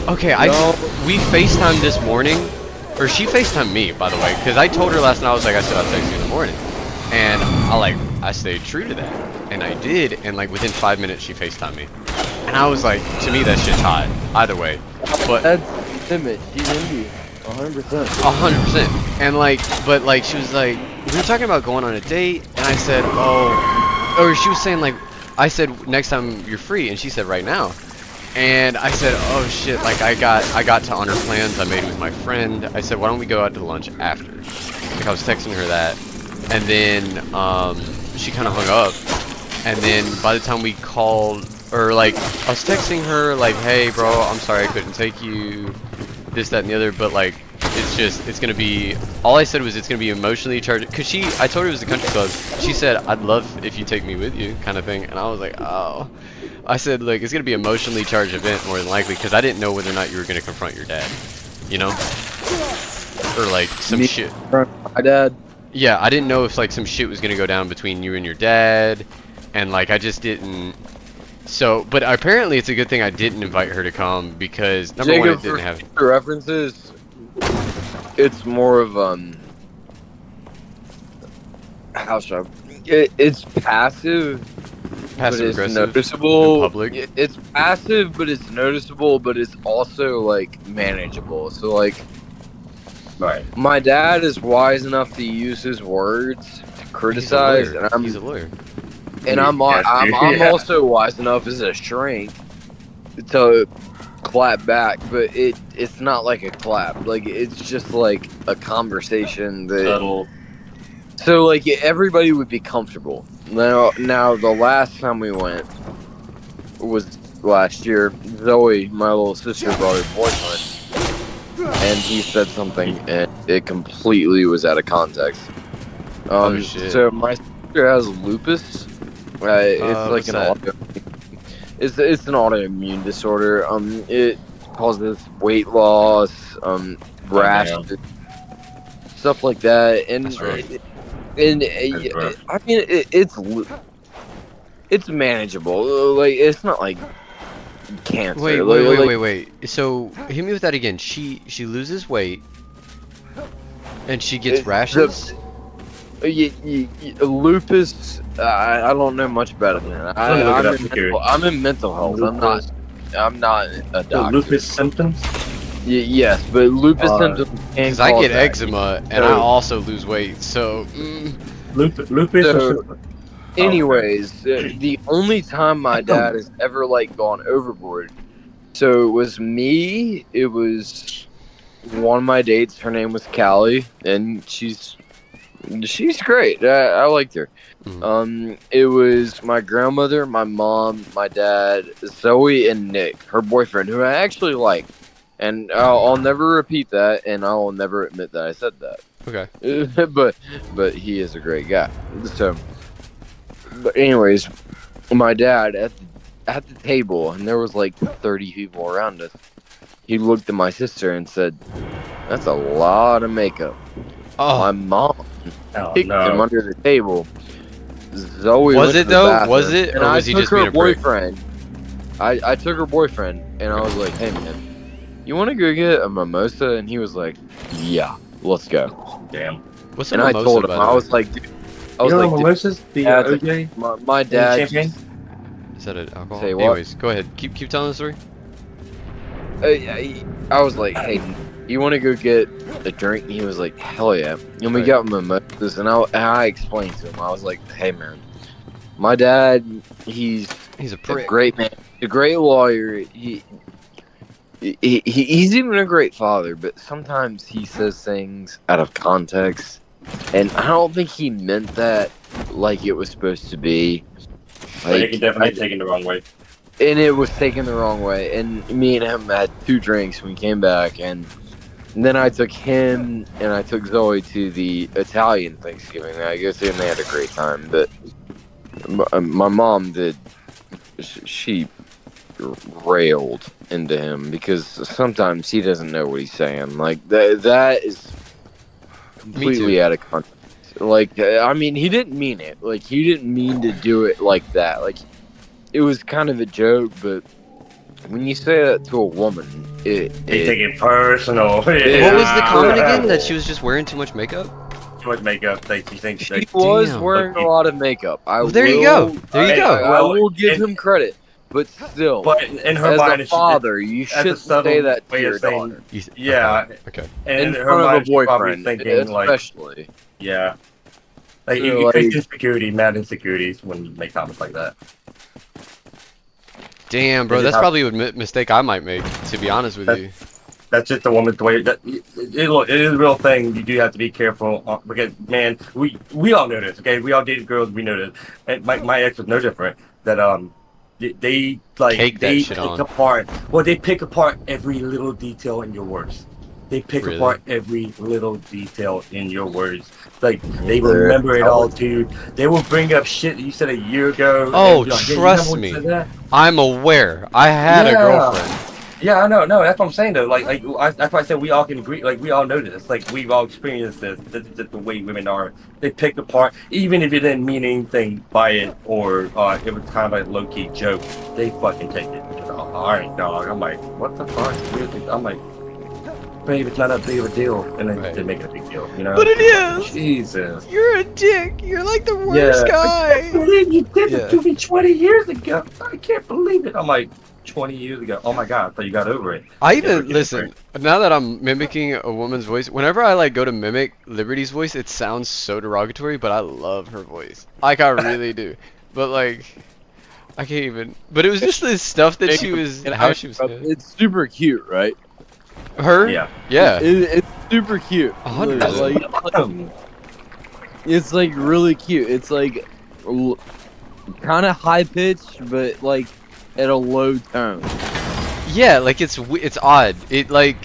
Okay, No. we FaceTimed this morning, or she FaceTimed me, by the way, cause I told her last night. I was like, I said I'll text you in the morning, and I stayed true to that, and I did, and like within 5 minutes she FaceTimed me, and I was like, to me that shit's hot. Either way, but that's limit. She's into you, 100%. 100%. And like, but like, she was like, we were talking about going on a date, and I said, oh, or she was saying like, I said next time you're free, and she said right now, and I said, oh shit, like I got to honor plans I made with my friend. I said, why don't we go out to lunch after? Like I was texting her that, and then she kind of hung up, and then by the time we called, or like I was texting her like, hey bro, I'm sorry I couldn't take you, this, that, and the other, but like it's gonna be, all I said was it's gonna be emotionally charged, cause I told her it was the country club. She said, I'd love if you take me with you, kind of thing, and I was like, oh. I said, like, it's gonna be an emotionally charged event more than likely, cause I didn't know whether or not you were gonna confront your dad, you know, or like some Me- shit. My dad. Yeah, I didn't know if like some shit was gonna go down between you and your dad, and like I just didn't. So, but apparently it's a good thing I didn't invite her to come, because number one, it didn't have. For references, it's more of how should it's passive, but Passive it's aggressive noticeable. in public. It's passive, but it's noticeable, but it's also like manageable. So like, Right. my dad is wise enough to use his words to criticize, He's a lawyer. and I'm He's a lawyer. I'm Yeah. also wise enough as a shrink to clap back, but it's not like a clap. Like, it's just like a conversation that. Subtle. So like everybody would be comfortable. Now the last time we went was last year. Zoe, my little sister, brought her boyfriend, and he said something, and it completely was out of context. Oh, shit. So my sister has lupus. It's like what's an that? it's an autoimmune disorder. It causes weight loss, rash, damn. stuff like that, and That's rough. That's rough. I mean it's manageable. Like, it's not like cancer. Wait. So hit me with that again. She loses weight, and she gets rashes. Lupus. I don't know much about it, man. Let me look it up here. I'm in mental health. I'm not a The doctor. lupus symptoms? Yes, but lupus symptoms can Because I cause get that. eczema, and I So- also lose weight. So Lupus So- or symptoms? Anyways, the only time my dad has ever like gone overboard, so it was me. It was one of my dates. Her name was Callie, and she's great. I liked her. Mhm. It was my grandmother, my mom, my dad, Zoe, and Nick, her boyfriend, who I actually like. And I'll never repeat that, and I will never admit that I said that. okay. but he is a great guy. So, but anyways, my dad at the table, and there was like 30 people around us. He looked at my sister and said, "That's a lot of makeup." My Oh, mom Oh, kicked him no. under the table. Zoe Was went it to the though? bathroom, Was it, and or I was he took just her being a prick? boyfriend. I took her boyfriend, and I was like, "Hey man, you want to go get a mimosa?" And he was like, "Yeah, let's go." Damn. What's a And I mimosa, told him, by the I way? was like, dude, I was You know like, dude, mimosas? The Yeah, OJ? my dad. champagne? Is that an alcohol? Say what? Anyways, go ahead. Keep telling the story. I was like, "Hey, you want to go get a drink?" And he was like, "Hell yeah!" And we Right. got mimosas, and I explained to him, I was like, "Hey man, my dad, he's He's a a prick. great man, a great lawyer. He's even a great father, but sometimes he says things out of context, and I don't think he meant that like it was supposed to be. But it can definitely take it the wrong way. And it was taken the wrong way. And me and him had 2 drinks when we came back, and then I took him and I took Zoe to the Italian Thanksgiving. I guess and they had a great time. But my mom did. She railed into him because sometimes he doesn't know what he's saying. Like that is completely out of context. Like I mean, he didn't mean it. Like he didn't mean to do it like that. Like it was kind of a joke, but when you say that to a woman, They take it personal. What was the comment again? That she was just wearing too much makeup? Too much makeup. Like you think she was damn. wearing a lot of makeup. Well, there you go. There you go. I will give him credit, but still, But in her as mind, a father, you shouldn't say that to your daughter. Yeah. Okay. And In her front mind, of a she's probably boyfriend, thinking like, especially. yeah. Like So, you like- face insecurity, mad insecurities when you make comments like that. Damn, bro, Is it that's how- probably a mistake I might make, to be honest with you. That's just the woman's way. Look, it is a real thing. You do have to be careful because, man, we all know this. Okay, we all dated girls. We know this. And my ex was no different. That they like Take that they shit pick on. apart. Well, they pick apart every little detail in your words. They pick Really? apart every little detail in your words. Like they Yeah. remember it all, dude. They will bring up shit that you said a year ago. Oh, and be like, "Yeah, you trust remember when you me. said that?" I'm aware. I had a Yeah. girlfriend. Yeah, I know. No, that's what I'm saying though. That's why I said we all can agree. Like we all know this. Like we've all experienced this. This is just the way women are. They pick apart, even if it didn't mean anything by it, or it was kind of like a low key joke. They fucking take it. All right, dog. I'm like, what the fuck? I'm like, babe, it's not that big of a deal, and then Right. they make it a big deal. You know? But it is. Jesus. You're a dick. You're like the worst Yeah. I can't guy. believe you did Yeah. it to me 20 years ago. I can't believe it. I'm like, 20 years ago. Oh my god, I thought you got over it. I Never even get listen. Now that I'm mimicking a woman's voice, whenever I like go to mimic Liberty's voice, it sounds so derogatory. But I love her voice. Like I really do. But like, I can't even. But it was just this stuff that she was, how she was saying. It's super cute, right? Her? Yeah. Yeah. It's super cute. 100%. It's like really cute. It's like kind of high pitched, but like at a low tone. Yeah, like it's odd. It like,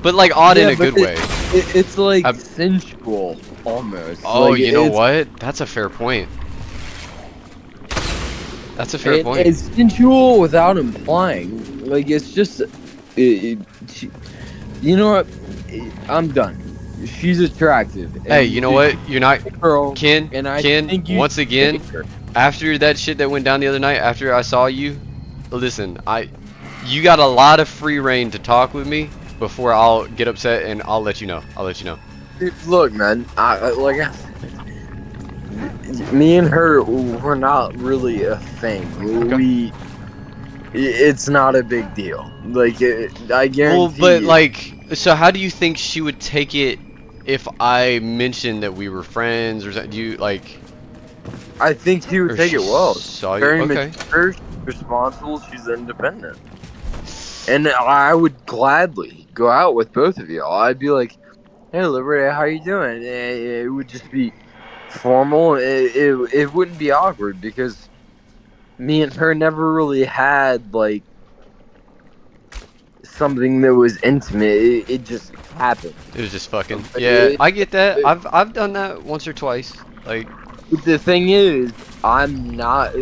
but like odd in Yeah, a but good way. It's like I'm- sensual almost. Oh, Like, you know it's- what? That's a fair point. That's a fair point. It's sensual without implying. Like it's just, you know what? I'm done. She's attractive. Hey, and you know she's what? You're not, a girl, Ken. and I Ken. think you Once should again, date her. after that shit that went down the other night, after I saw you, listen, you got a lot of free reign to talk with me before I'll get upset, and I'll let you know. I'll let you know. Look, man. Me and her, we're not really a thing. Okay. It's not a big deal. Like I guarantee. Well, but you. like, so how do you think she would take it if I mentioned that we were friends, or do you like? I think she would Or take it she well. saw you- Very okay. mature, she's responsible, she's independent. And I would gladly go out with both of y'all. I'd be like, "Hey, Liberty, how you doing?" It would just be formal. It wouldn't be awkward because me and her never really had like something that was intimate. It just happened. It was just fucking. But Yeah, it- I get that. I've done that once or twice. Like, But the thing is, I'm not.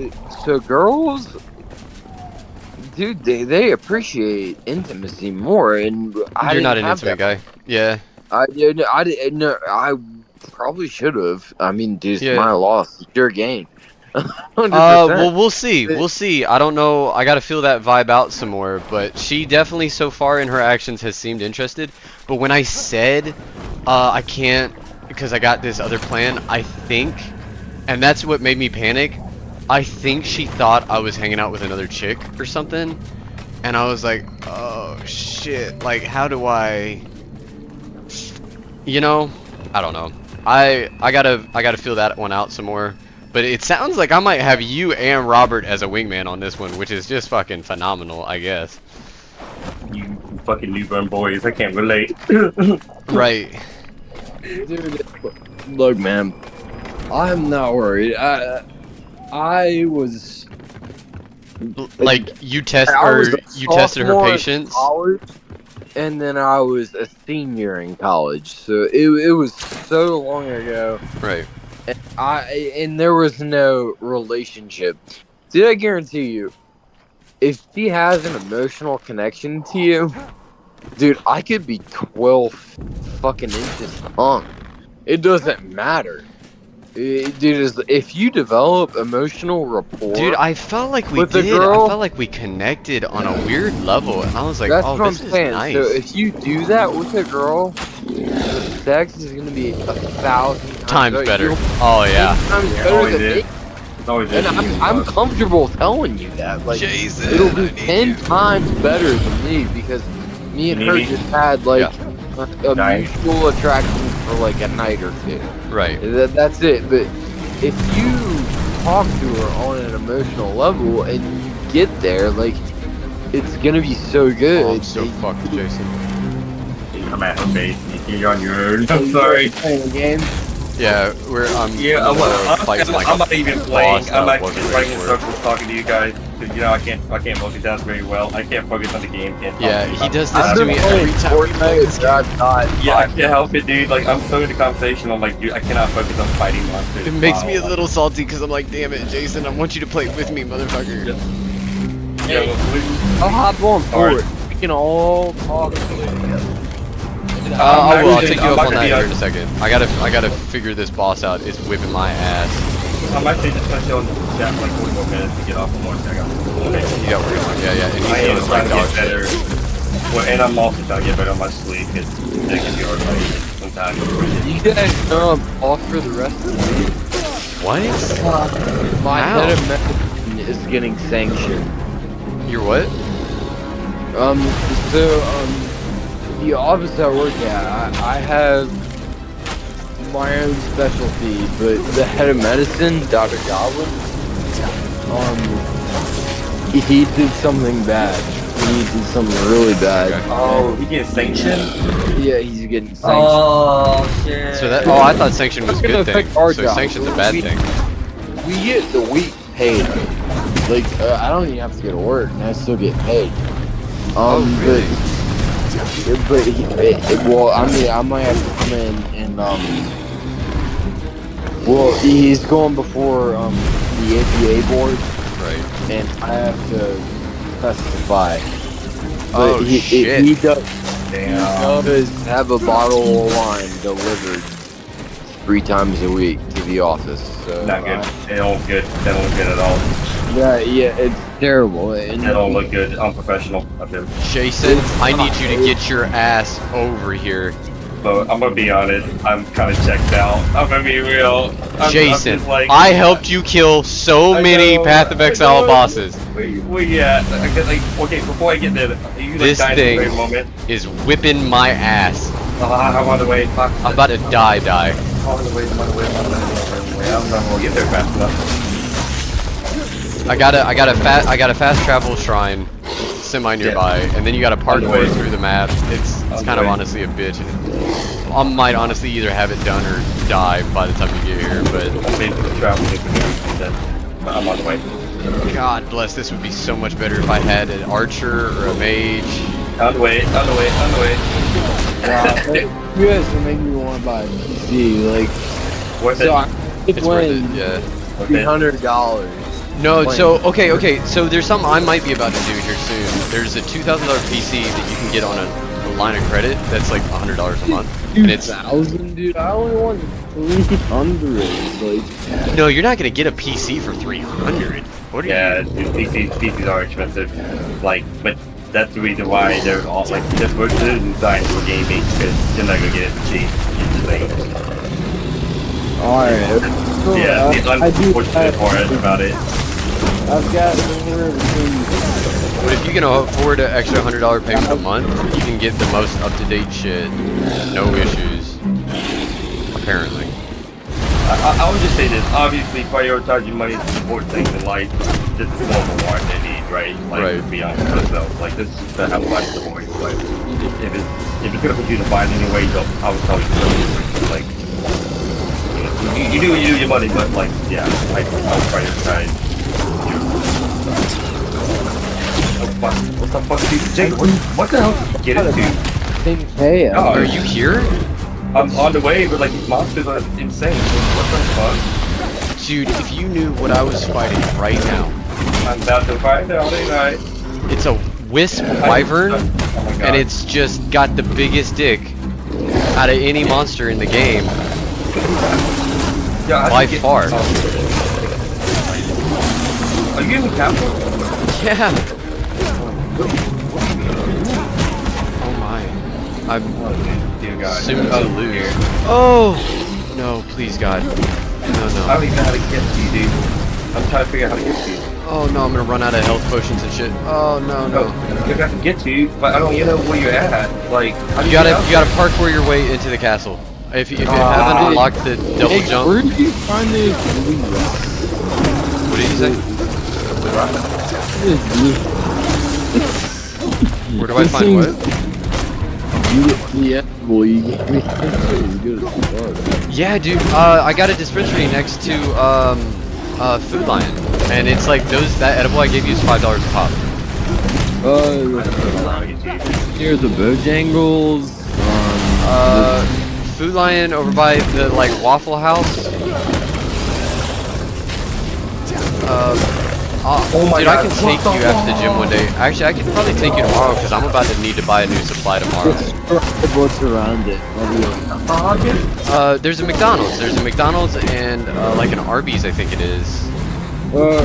So girls, dude, they appreciate intimacy more, and I you're not didn't an have intimate that. guy. Yeah. I probably should have. I mean, dude, Yeah. my loss. It's your game. 100%. Well, we'll see. We'll see. I don't know. I gotta feel that vibe out some more. But she definitely, so far in her actions, has seemed interested. But when I said I can't because I got this other plan, I think, and that's what made me panic. I think she thought I was hanging out with another chick or something, and I was like, oh shit. Like, how do I? You know, I don't know. I gotta feel that one out some more. But it sounds like I might have you and Robert as a wingman on this one, which is just fucking phenomenal, I guess. You fucking newborn boys, I can't relate. Right. Dude, look, man, I'm not worried. I was Like you test I was or a you tested her sophomore in patience? college, and then I was a senior in college. So it was so long ago. Right. And there was no relationship. Dude, I guarantee you, if she has an emotional connection to you, dude, I could be 12 fucking inches long. It doesn't matter. If you develop emotional rapport Dude, I felt like we with a did. I girl, felt like we connected on a weird level, and I was like, that's "Oh, what I'm this is saying. nice." So if you do that with a girl, the sex is gonna be 1,000 Times better. Oh yeah. 10 times Yeah, better always than is. me. It's always And I'm comfortable telling you that. Like, Jason, it'll I be need 10 you. times better than me because me and You her need me? just had like a Nice. mutual attraction for like a night or two. Right. That's it. But if you talk to her on an emotional level and you get there, like, it's gonna be so good. Oh, I'm so fucked, Jason. I'm at her base. You're on your own. I'm sorry. Playing a game. Yeah, Yeah, I'm fighting like I'm a not even boss playing. that I'm I actually wasn't just ready running in for. circles talking to you guys. 'Cause, you know, I can't multitask very well. I can't focus on the game. Can't talk Yeah, to you he about does it. this I've to been me playing every time we play this Fortnite, game. and I'm not. Yeah, I can't help it, dude. Like, I'm so into conversation. I'm like, dude, I cannot focus on fighting monsters. It makes me a Wow. little salty because I'm like, damn it, Jason, I want you to play with me, motherfucker. Yeah, I'll hop on Alright. board. We can all talk together. I will. I'll actually- take you I'm up not on gonna that be here on- in a second. I gotta figure this boss out. It's whipping my ass. I'm actually just gonna chill in the chat for like 40 more minutes to get off from work. I got You got working on. Yeah. And I he's am doing trying like to dog get shit. better. Well, and I'm also trying to get better on my sleep because it can be hard sometimes. You guys know I'm off for the rest of the week. What? My How? head of medicine is getting sanctioned. You're what? The office I work at, I have my own specialty, but the head of medicine, Dr. Goblin, he did something bad. He did something really bad. Oh, he gets sanctioned? Yeah, he's getting sanctioned. Oh, shit. So that? Oh, I thought sanction was a It's gonna good thing. affect our So job. sanction's a bad We- thing. We get the week paid. Like, I don't even have to go to work, and I still get paid. Oh, really? Well, I mean, I might have to come in and well, he's going before the APA board, Right. and I have to testify. Oh, shit. He does Damn. have a bottle of wine delivered 3 times a week to the office. So Not good. It don't look good. That don't look good at all. yeah, it's terrible. And That don't look good. Unprofessional of him. Jason, I need you to get your ass over here. But I'm gonna be honest. I'm kind of checked out. I'm gonna be real. I'm Jason, just like, I helped you kill so I many know, Path of I Exile know. bosses. Well, yeah. Like, okay, before I get there, you like This dying thing- at the very moment. Is whipping my ass. I'm on the way. Fuck. I'm about to die. I'm on the way. I'm on the way. I'm on the way. I'm not gonna get there fast enough. I got a fast travel shrine, semi nearby, and then you got to On the way. parkour through the map. It's On the kind of way. honestly a bitch. I might honestly either have it done or die by the time you get here. But I'm in the travel then. But I'm on the way. God bless, this would be so much better if I had an archer or a mage. On the way. On the way. On the way. wow, you guys are making me want to buy a PC. Like, Worth so it. I could It's worth win it. Yeah. Worth it. $300. No, Playing. so okay. So there's something I might be about to do here soon. There's a $2,000 PC that you can get on a line of credit that's like $100 a month, and it's 2,000, dude. I only want 300. Like, no, you're not gonna get a PC for 300. What are Yeah, you? dude, PCs are expensive. Like, but that's the reason why they're all like they're designed for gaming because you're not gonna get it for cheap. It's just like, alright. yeah, the I do unfortunate part about it. I've got somewhere between. But if you can afford an extra $100 payment a month, you can get the most up-to-date shit, no issues. Apparently. I would just say this. Obviously, prioritizing money to support things in life. This is more of a want they need, right? Like, Right. to be honest with ourselves. Like, this is the how life supports. Like, if it's gonna put you to find anyway, I would tell you to like, you know, You do your money, but like, yeah, I'll prioritize. Oh fuck! What the fuck, dude? Jake, what the hell did you get into? Hey, Oh, Are you here? I'm on the way, but like these monsters are insane. What the fuck? Dude, if you knew what I was fighting right now. I'm about to find out, ain't I? It's a wisp wyvern, Oh my god. and it's just got the biggest dick out of any monster in the game. Yeah, I by think far. Are you in the capital? Yeah. Oh my. I'm Oh, dear God. soon to Oh, lose. dear. Oh! No, please God. No, I no. don't even know how to get to you, dude. I'm trying to figure out how to get to you. Oh no, I'm gonna run out of health potions and shit. Oh no, No, no. I can get to you, but I don't even know where you're at. Like, how do You get gotta, out? you gotta parkour your way into the castle. If you haven't unlocked the double Hey, jump. where did you find this? What did you say? Where do I find what? Yeah, boy, you gave me good as fuck. Yeah, dude. I got a dispensary next to Food Lion, and it's like that edible I gave you is $5 a pop. Near the Bojangles. Food Lion over by the like Waffle House. Oh my dude, God, I can take you after the gym one day. Actually, I can probably take you tomorrow because I'm about to need to buy a new supply tomorrow. What's around it? There's a McDonald's. There's a McDonald's and like an Arby's, I think it is. Oh,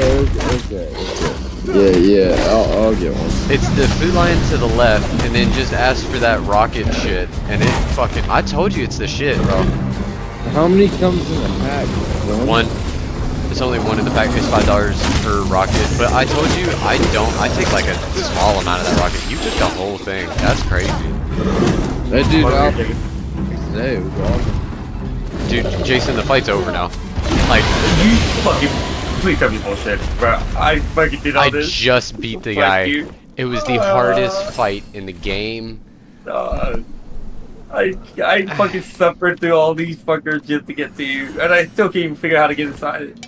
okay. Yeah, I'll get one. It's the Food Lion to the left, and then just ask for that rocket shit, and it fucking. I told you it's the shit, bro. How many comes in a pack? One. It's only one in the pack. It's $5 per rocket. But I told you I take like a small amount of that rocket. You took the whole thing. That's crazy. That dude out today was awesome. Dude, Jason, the fight's over now. Like, You fucking. Please tell me bullshit, bro. I fucking did all I this. just beat the Fuck guy. you. It was the hardest fight in the game. I fucking suffered through all these fuckers just to get to you, and I still can't even figure out how to get inside it.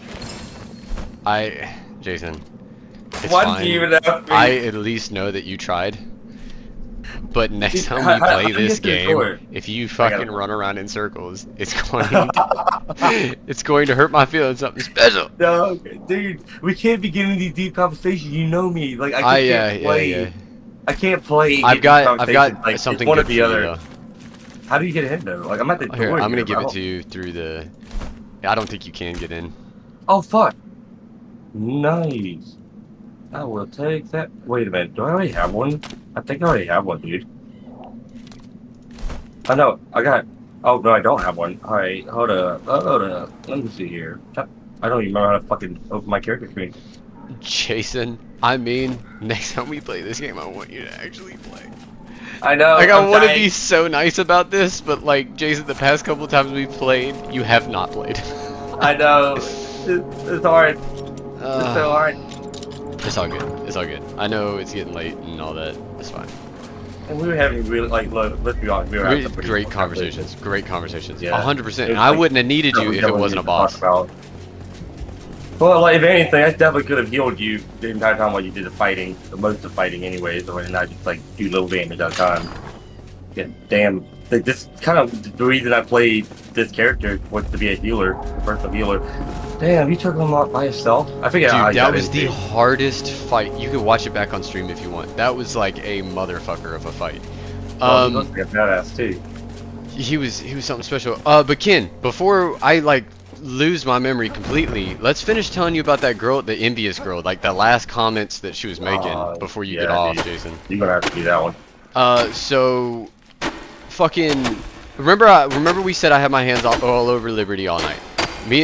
Jason, it's Why fine. did you even ask me? I at least know that you tried. But next Dude, time how- we how play do you this get to the game, door? if you gotta- fucking run around in circles, it's going to, it's going to hurt my feelings something special. No, dude, we can't be getting these deep conversations. You know me, like I just can't play. Yeah. I can't play. I've got like, it's something one good or for the you other. though. How do you get in though? Like I'm at the Here, door. I'm gonna here, give bro. it to you through the. I don't think you can get in. Oh fuck! Nice. I will take that. Wait a minute. Do I already have one? I think I already have one, dude. I know. I got. Oh no, I don't have one. All right, hold up. Let me see here. I don't even remember how to fucking open my character screen. Jason, I mean, next time we play this game, I want you to actually play. I know. Like, I I'm want to dying. be so nice about this, but like, Jason, the past couple times we've played, you have not played. I know. It's hard. It's so hard. It's all good. It's all good. I know it's getting late and all that. It's fine. And we were having really like, look, let's be honest, we were having some pretty Great good conversations. Great conversations. Yeah. 100%. It And was I like- wouldn't have needed you if it wasn't a boss. Well, like if anything, I definitely could have healed you the entire time while you did the fighting, the most of the fighting, anyways, or not just like do little damage at a time. Yeah, damn. Like, this kind of the reason I played this character was to be a healer, a personal healer. Damn, you took him out by yourself. I figured out how Dude, you that got was into the it. hardest fight. You can watch it back on stream if you want. That was like a motherfucker of a fight. Oh, he looks like a badass too. He was something special. But Ken, before I like lose my memory completely, let's finish telling you about that girl, the envious girl, like the last comments that she was making before you get yeah, off, dude. Jason. You're gonna have to do that one. So fucking remember we said I had my hands all over Liberty all night. We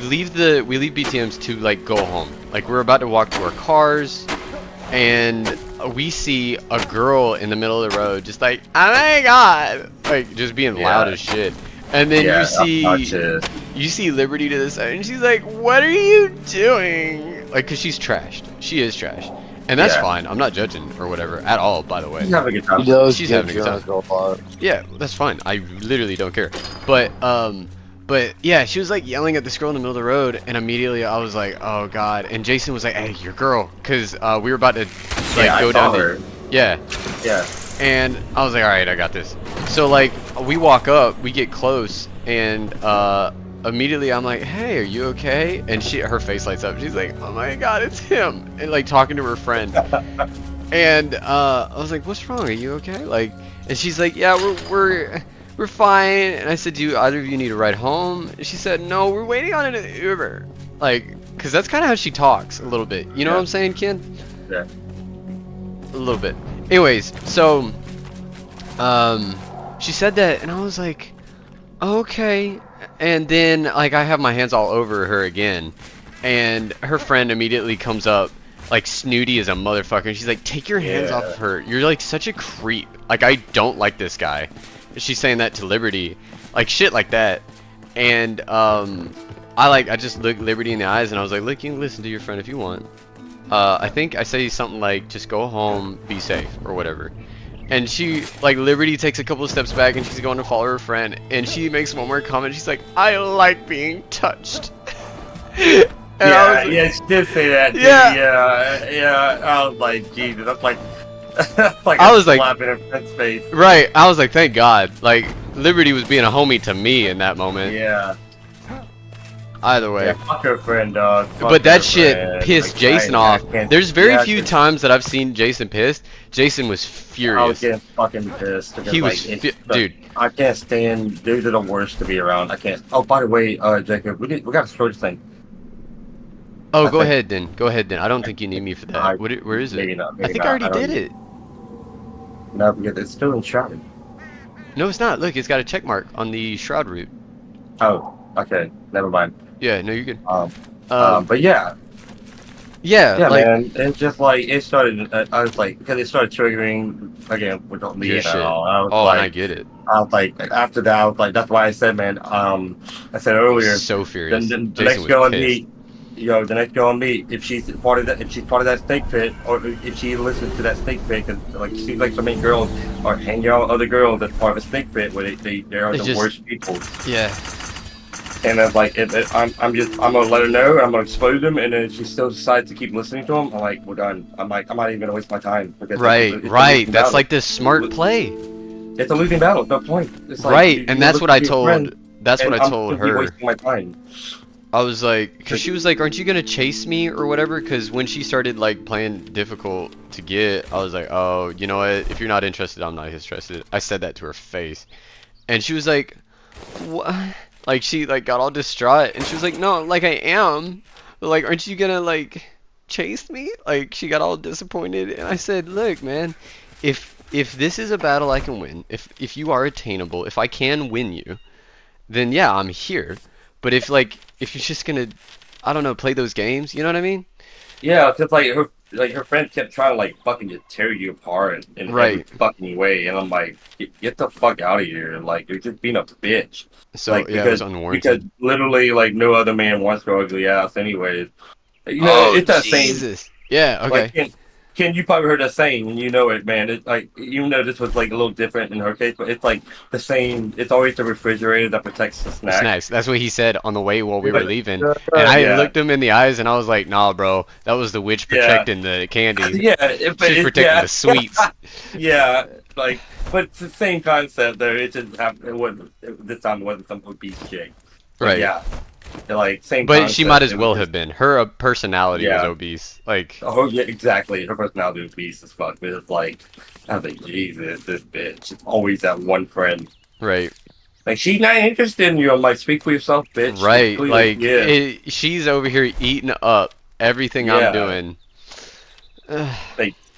leave BTMs to like go home. Like we're about to walk to our cars, and we see a girl in the middle of the road, just like, oh my god, like just being loud as shit. And then Yeah, you see Liberty to the side, and she's like, what are you doing? Like, cause she's trashed. She is trashed, and that's Yeah. fine. I'm not judging or whatever at all, by the way. He's having a good time. He does She's get having a good time. drunk a lot. Yeah, that's fine. I literally don't care. But But yeah, she was like yelling at this girl in the middle of the road, and immediately I was like, oh god. And Jason was like, hey, your girl, because we were about to like Yeah, go I saw down her. to, yeah. Yeah. And I was like, all right, I got this. So like we walk up, we get close, and immediately I'm like, hey, are you okay? And her face lights up. She's like, oh my god, it's him, and like talking to her friend. And I was like, what's wrong? Are you okay? Like, and she's like, yeah, we're fine. And I said, do either of you need a ride home? And she said, no, we're waiting on an Uber. Like, cause that's kind of how she talks a little bit. You know what I'm saying, Ken? Yeah. A little bit. Anyways, so she said that, and I was like, okay. And then like I have my hands all over her again, and her friend immediately comes up like snooty as a motherfucker, and she's like, take your hands off of her, you're like such a creep, like I don't like this guy. And she's saying that to Liberty, like shit like that. And I just looked Liberty in the eyes, and I was like, look, you can listen to your friend if you want. I think I say something like, just go home, be safe, or whatever. And she, like, Liberty takes a couple of steps back, and she's going to follow her friend, and she makes one more comment. She's like, I like being touched. And Yeah, she did say that. Yeah. Yeah. I was like, Jesus, that's like, that's like I a was like- slap in her friend's face. right, I was like, thank God. Like, Liberty was being a homie to me in that moment. Yeah. Either way. Yeah, fuck her friend, dog. Fuck But that her shit friend. pissed Like, Jason I off. can't- There's very yeah, few just- times that I've seen Jason pissed. Jason was I was furious. getting fucking pissed. Because, He was, like, dude. I can't stand. Those are the worst to be around. I can't. Oh, by the way, Jacob, we got a storage thing. Oh, I go think- ahead then. Go ahead then. I don't think you need me for that. Where is it? Maybe not. I Maybe think not. I already don't did know. it. No, because it's still enshrouded. No, it's not. Look, it's got a check mark on the shroud route. Oh, okay. Never mind. Yeah, no, you're good. But yeah, Yeah, like, man. It's just like it started. I was like, because it started triggering again with all the Your at shit. all. I was oh, and I like, get it. I was like, after that, I was like, that's why I said, man. I said earlier. So furious. Then the Jason next was girl on pissed. me, the next girl on me, if she's part of that snake pit, or if she listens to that snake pit, because like it seems like so many girls are hanging out with other girls that's part of a snake pit where they are It's the just- worst people. Yeah. And I'm like, I'm gonna let her know, and I'm gonna expose them, and then if she still decides to keep listening to them, I'm like, we're done. I'm like, I'm not even gonna waste my time. Because Right, it's a right. losing That's battle. like this smart play. It's a losing battle. No point. It's like, Right, you and that's listen what I to your told. friend, That's what and I I'm told gonna be her. wasting my time. I was like, because she was like, aren't you gonna chase me or whatever? Because when she started like playing difficult to get, I was like, oh, you know what? If you're not interested, I'm not interested. I said that to her face, and she was like, what? Like she like got all distraught, and she was like, no, like I am. But, like, aren't you gonna like chase me? Like she got all disappointed, and I said, look, man, if this is a battle I can win, if you are attainable, if I can win you, then yeah, I'm here. But if you're just gonna, I don't know, play those games, you know what I mean? Yeah, because like her friend kept trying to like fucking just tear you apart in every Right. fucking way, and I'm like, get the fuck out of here! Like you're just being a bitch. So Like, yeah, it was unwarranted. Because literally, like no other man wants your ugly ass, anyways. You know, it's that same. Jesus. Yeah. Okay. Like, Ken, you probably heard that saying, and you know it, man. It's like, even though this was like a little different in her case, but it's like the same. It's always the refrigerator that protects the snack. Snacks. That's what he said on the way while we were Like, leaving. And I yeah. looked him in the eyes, and I was like, nah, bro, that was the witch Yeah. protecting the candy. Yeah, She's protecting the sweets. Yeah, like, but it's the same concept though. It just happened. This time it wasn't some obese chick. But Right. yeah, like same. But she concept. might as It well was have been. Her personality was Yeah. obese. Like, Oh yeah, exactly. Her personality was beast as fuck. But it's like, I was like, Jesus, this bitch. It's always that one friend. right. Like she's not interested in you. I'm like, speak for yourself, bitch. Right. Please, Like, yeah. she's over here eating up everything Yeah. I'm doing.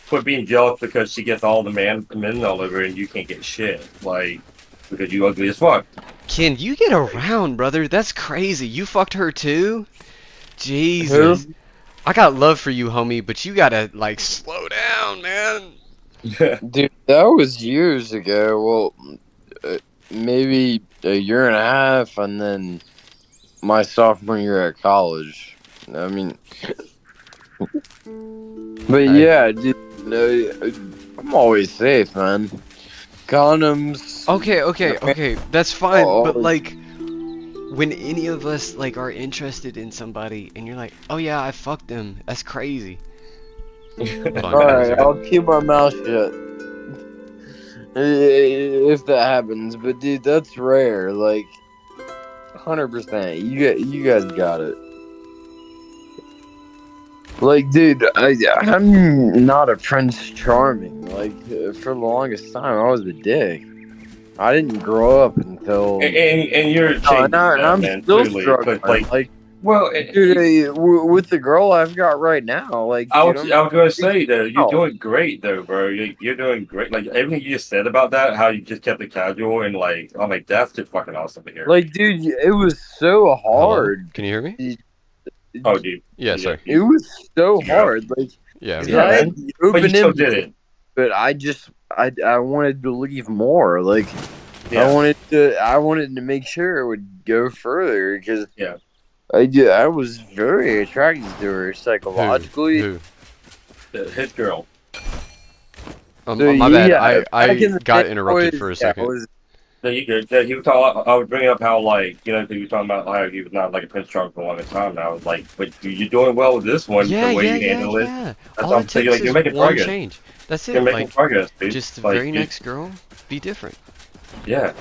Quit being jealous because she gets all the men all over and you can't get shit. Like, because you ugly as fuck. Ken, you get around, brother. That's crazy. You fucked her too? Jesus. I got love for you, homie, but you gotta, like, slow down, man. Dude, that was years ago. Well, maybe a year and a half, and then my sophomore year at college. I mean, but yeah, dude, I'm always safe, man. Condoms. Okay. That's fine, Oh. but, like, when any of us like are interested in somebody and you're like, oh yeah, I fucked them. That's crazy. Hold on, Alright, guys. I'll keep my mouth shut. If that happens, but dude, that's rare. Like, 100%. You guys got it. Like, dude, I'm not a Prince Charming. Like, for the longest time, I was a dick. I didn't grow up until. And you're No, changing and that, I'm man. still Clearly, struggling. but like, well, dude, with the girl I've got right now, like, I dude, was gonna say though, you're Oh. doing great though, bro. You're doing great. Like everything you just said about that, how you just kept it casual and like, I'm like, that's just fucking awesome to hear. like, dude, it was so Hello? hard. Can you hear me? Oh, dude. Yeah, sorry. It was so Yeah. hard. Like, Yeah. 'cause Yeah, I had man. the But you open still end, did it. but I wanted to leave more. Like, Yeah. I wanted to make sure it would go further because Yeah. I was very attracted to her psychologically. Who? His girl. My So, bad. yeah, I back in the got day, interrupted I for a was- second. I was- No, you good. Yeah, he was talking. I was bringing up how like you know he was talking about how he was not like a Prince Charming for a long time now. Like, but you're doing well with this one. Yeah, the way yeah, you handle it. yeah. That's All what I'm it saying. takes Like, you're is making one progress. change. That's You're it. making Like, progress, dude. just the Like, very you- next girl, be different. Yeah.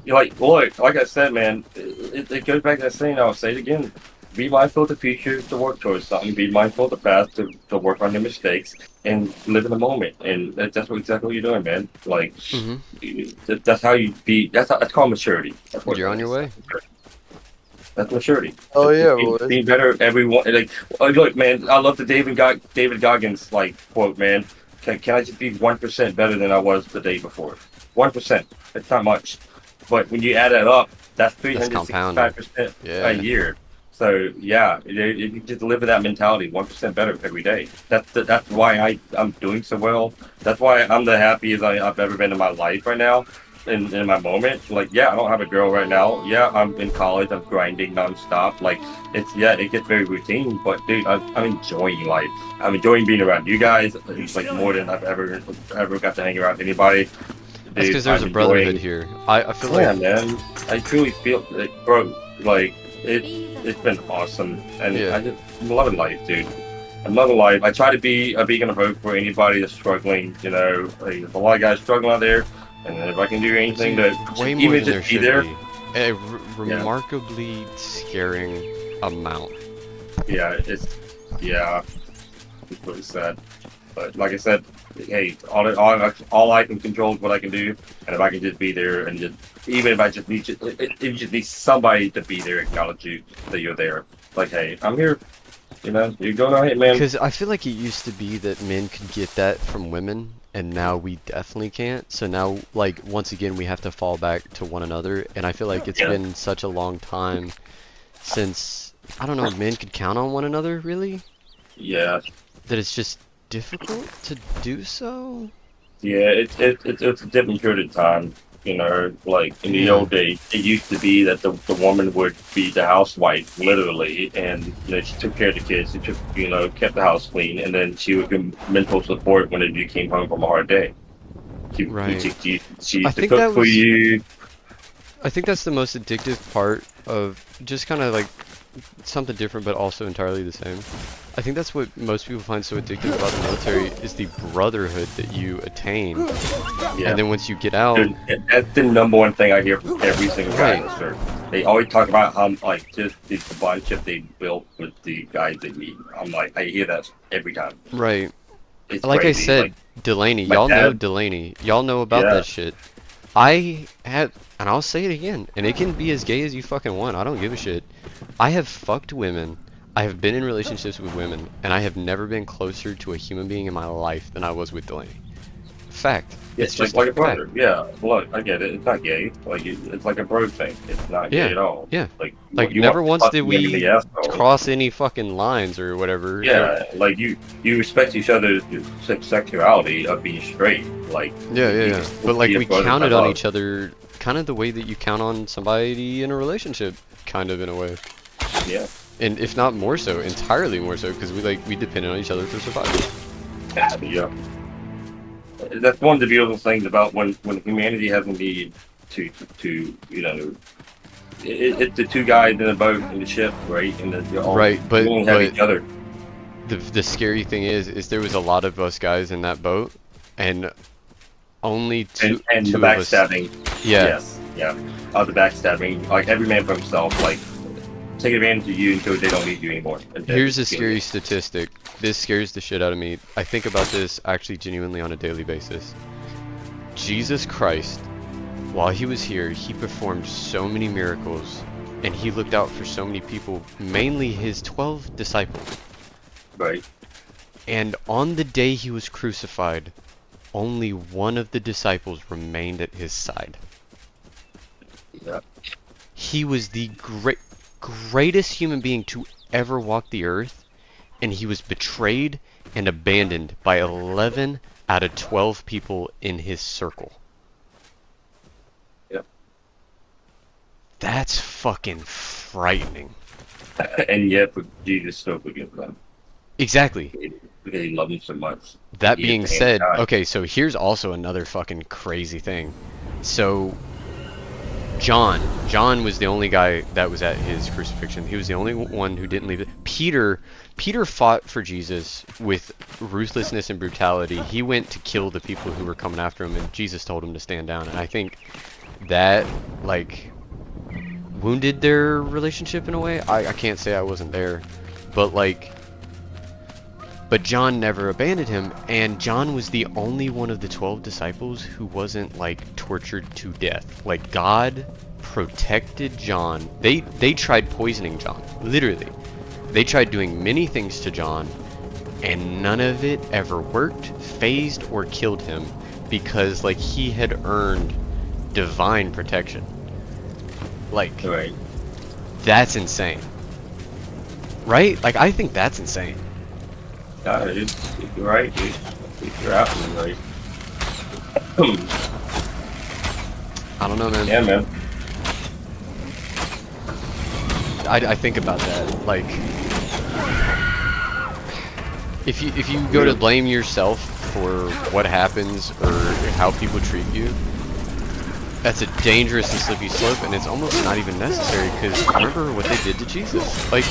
You're like, look, like I said, man, it goes back to that saying. I'll say it again. Be mindful of the future to work towards something. Be mindful of the past to work on your mistakes and live in the moment. And that's exactly what you're doing, man. Like, that's how you be. That's called maturity. That's what You're it on your is. way. That's maturity. Oh, yeah, being, boys. being better. Everyone like, look, man. I love the David Goggins like quote, man. Can I just be 1% better than I was the day before? 1%. It's not much, but when you add that up, that's 365% Yeah. a year. So yeah, if you just live with that mentality, 1% better every day. That's why I'm doing so well. That's why I'm the happiest I've ever been in my life right now. In my moment, like yeah, I don't have a girl right now. Yeah, I'm in college. I'm grinding nonstop. Like it gets very routine. But dude, I'm enjoying life. I'm enjoying being around you guys. It's like more than I've ever got to hang around anybody. That's because there's a brotherhood here. I feel Yeah, like man. I truly feel like, bro, like it's been awesome, and Yeah. I'm loving life, dude. I'm loving life. I try to be a beacon of hope for anybody that's struggling. You know, like, there's a lot of guys struggling out there, and if I can do anything to way more even than there just be should there, be. A remarkably scaring amount. yeah, it's really sad. But like I said, hey, all I can control is what I can do, and if I can just be there and just even if I just need if you just need somebody to be there, acknowledge you that you're there. Like, hey, I'm here. You know, you're going ahead, man. Because I feel like it used to be that men could get that from women, and now we definitely can't. So now, like, once again, we have to fall back to one another. And I feel like it's been such a long time since, I don't know, men could count on one another, really? Yeah. That it's just difficult to do so? Yeah, it's a different period of time. You know, like in the old days, it used to be that the woman would be the housewife, literally, and you know she took care of the kids, she took kept the house clean, and then she would give mental support when you came home from a hard day. She used to cook for you. I think that's the most addictive part of just kind of like something different, but also entirely the same. I think that's what most people find so addictive about the military is the brotherhood that you attain. Yeah. And then once you get out, Dude, that's the number one thing I hear from every single guy in the service. They always talk about how like just the bondship they built with the guys they meet. I'm like, I hear that every time. right? It's Like crazy. I said, Like, Delaney, my y'all know dad- Delaney. Y'all know about Yeah. that shit. I have, and I'll say it again, and it can be as gay as you fucking want. I don't give a shit. I have fucked women. I have been in relationships with women, and I have never been closer to a human being in my life than I was with Delaney. Fact. It's just like a fact. brother. Yeah, look, I get it. It's not gay. Like it's like a bro thing. It's not gay at all. Yeah. Like Like you never want once to did fuck them in we the asshole. cross any fucking lines or whatever. Yeah, like you respect each other's sexuality of being straight. Like Yeah. But like be a we brother counted by on love. each other, kind of the way that you count on somebody in a relationship, kind of in a way. Yeah. And if not more so, entirely more so, because we depended on each other for survival. Yeah. That's one of the beautiful things about when humanity has a need to it's the two guys in the boat in the ship, right? And you're all, Right, but- you only have but- each other. The scary thing is there was a lot of us guys in that boat, and only two And the two of us. backstabbing. Yeah. Yes. Yeah. The backstabbing. Like every man for himself. Like take advantage of you until they don't need you anymore. And then Here's a kill scary you. statistic. This scares the shit out of me. I think about this actually genuinely on a daily basis. Jesus Christ, while he was here, he performed so many miracles, and he looked out for so many people, mainly his 12 disciples. Right. And on the day he was crucified, only one of the disciples remained at his side. Yeah. He was the greatest human being to ever walk the earth, and he was betrayed and abandoned by 11 out of 12 people in his circle. Yep. That's fucking frightening. And yet, Jesus still forgives them Exactly. because he loved them so much. That He being is the said, hand guy. okay, so here's also another fucking crazy thing. So, John was the only guy that was at his crucifixion. He was the only one who didn't leave it. Peter fought for Jesus with ruthlessness and brutality. He went to kill the people who were coming after him, and Jesus told him to stand down. And I think that, like, wounded their relationship in a way. I can't say I wasn't there, but like, but John never abandoned him, and John was the only one of the 12 disciples who wasn't like tortured to death. Like, God protected John. They tried poisoning John, literally. They tried doing many things to John, and none of it ever worked, phased, or killed him, because like he had earned divine protection. Like, Right. that's insane. Right? Like, I think that's insane. You're right, dude. You're absolutely right. I don't know, man. Yeah, man. I think about that. Like, if you go to blame yourself for what happens or how people treat you, that's a dangerous and slippery slope, and it's almost not even necessary, because remember what they did to Jesus. Like,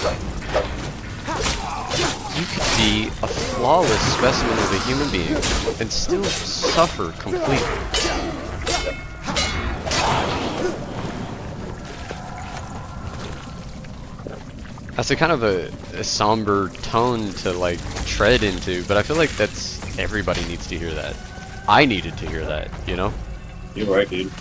you could be a flawless specimen of a human being and still suffer completely. That's a kind of a somber tone to like tread into, but I feel like everybody needs to hear that. I needed to hear that, you know? You're right, dude.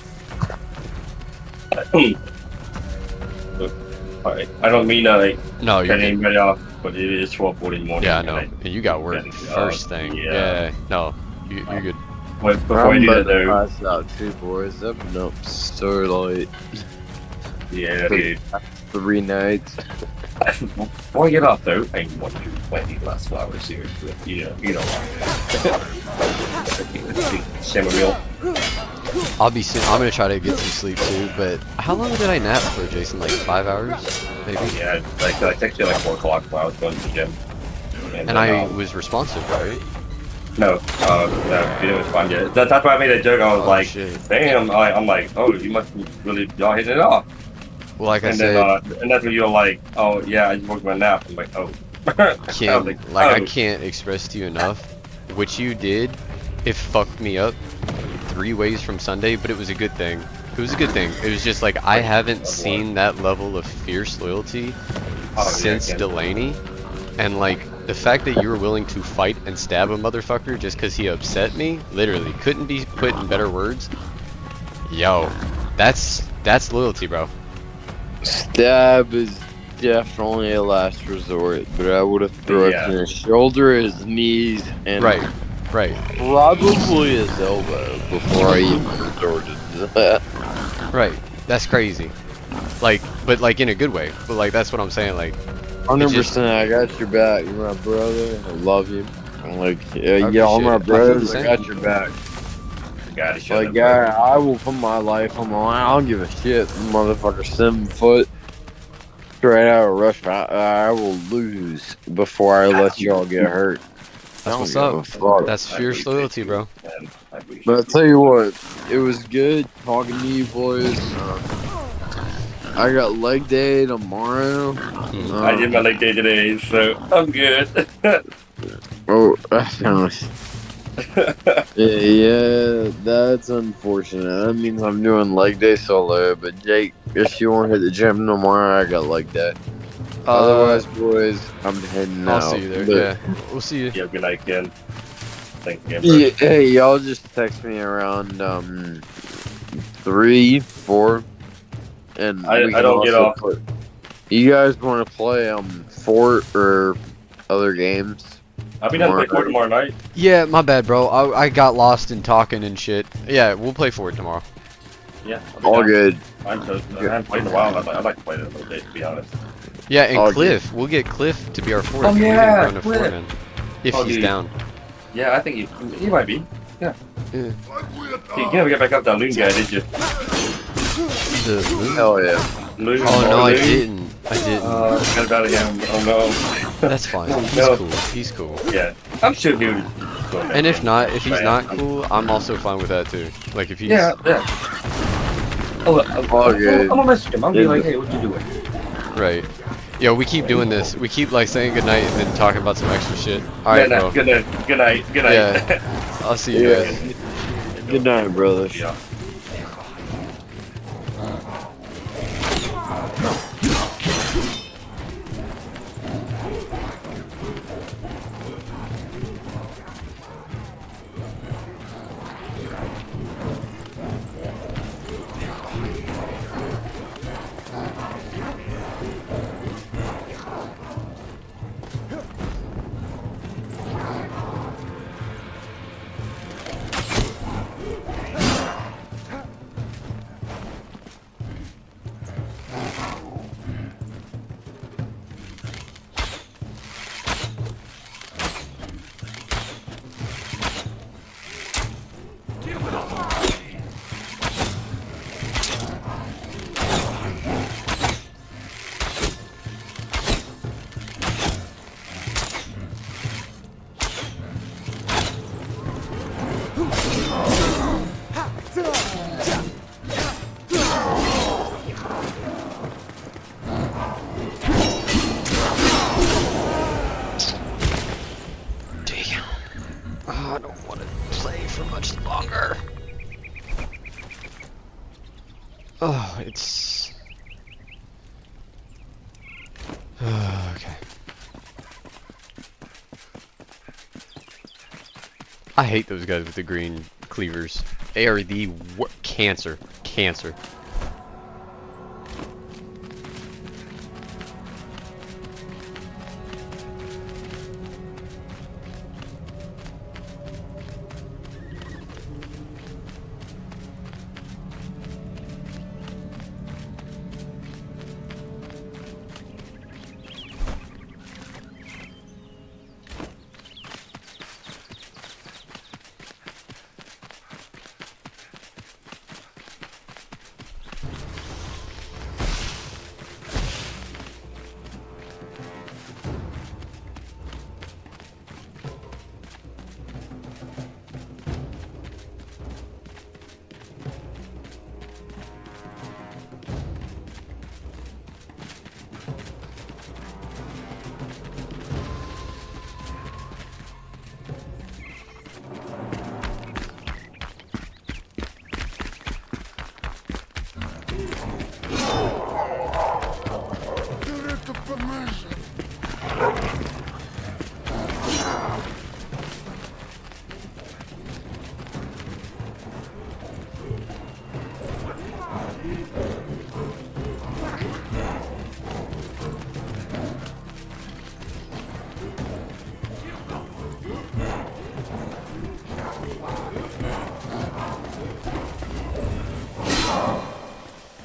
Alright. I don't mean to like No, you're cut good. anybody off, but it is 12:40 in the morning. Yeah, I and know. And you got work Yeah, first thing. yeah. Yeah. No, you're good. But before I I'm do about that to though, pass out too, boys. I've been up so late. yeah, dude. 3 nights. Before I get off though, I want to plant these last flowers here. You know chamomile. I'm gonna try to get some sleep too, but how long did I nap for, Jason? Like 5 hours, maybe? Yeah, like I texted you like 4 o'clock when I was going to the gym. And then, I was responsive, right? no, it was fine. Yeah, that's why I made a joke. I was Oh, like, shit. damn, I'm like, oh, you must be really y'all hitting it off. Well, like I And said, then and that's when you're like, oh yeah, I just worked my nap. I'm like, oh. Kim, was I oh. can't express to you enough what you did. It fucked me up 3 ways from Sunday, but it was a good thing. It was a good thing. It was just like I haven't seen that level of fierce loyalty yeah, since Kim. Delaney, and like the fact that you were willing to fight and stab a motherfucker just because he upset me, literally couldn't be put in better words. Yo, that's loyalty, bro. Stab is definitely a last resort, but I would have thrown Yeah. his shoulder, his knees, and Right. probably his elbow before I even resorted to that. Right. That's crazy. Like, but like in a good way. But like that's what I'm saying. Like, 100%, I got your back. You're my brother. I love you. I'm like, yeah, all my appreciate it. brothers, I I feel the got your back. God, shut Like, up, yeah, I will put my life on the line. I don't give a shit, motherfucker. 7 foot, straight out of rush. I will lose before I let y'all get hurt. I don't what's give up. a fuck. That's fierce loyalty, bro. man. I appreciate But I'll tell you what, it was good talking to you boys. I got leg day tomorrow. I did my leg day today, so I'm good. Oh, yeah, that's unfortunate. That means I'm doing leg day solo. But Jake, if you want to hit the gym tomorrow, I got leg day. Otherwise, boys, I'm heading I'll out. see you there. But- Yeah, we'll see you. Yeah, good night, Ken. Thanks again, bro. Yeah, hey, y'all just text me around 3, 4, and I we can don't get also off. play. You guys want to play Fort or other games? I'll be down to play Fort tomorrow night. Yeah, my bad, bro. I got lost in talking and shit. Yeah, we'll play for it tomorrow. Yeah, I'll be All down. good. I haven't played in a while. I'd like to play it a little bit, to be honest. Yeah, and All Cliff. We'll get Cliff to be our fourth. Oh, We didn't yeah, run a Cliff. foreman. If Oh, he's dude. down. Yeah, I think he might be. Yeah. Yeah. You never got back up that loon guy, did you? The loon? Hell yeah. Loon. Oh no, I Loon? didn't. I didn't. Forgot about it again. Oh no. That's fine. He's No. cool. He's cool. Yeah, I'm sure he would. And if not, if he's not cool, I'm also fine with that too. Like if he's Yeah, yeah. Oh, All good. I'm gonna message him. I'm gonna be like, hey, what you doing? right. Yo, we keep doing this. We keep like saying goodnight and then talking about some extra shit. Alright, bro. Good night. Good night. Good night. Yeah. I'll see you Yeah. guys. Good night, brothers. Yeah. Damn. Oh, I don't want to play for much longer. Oh, it's... okay. I hate those guys with the green cleavers. They are the cancer. Cancer.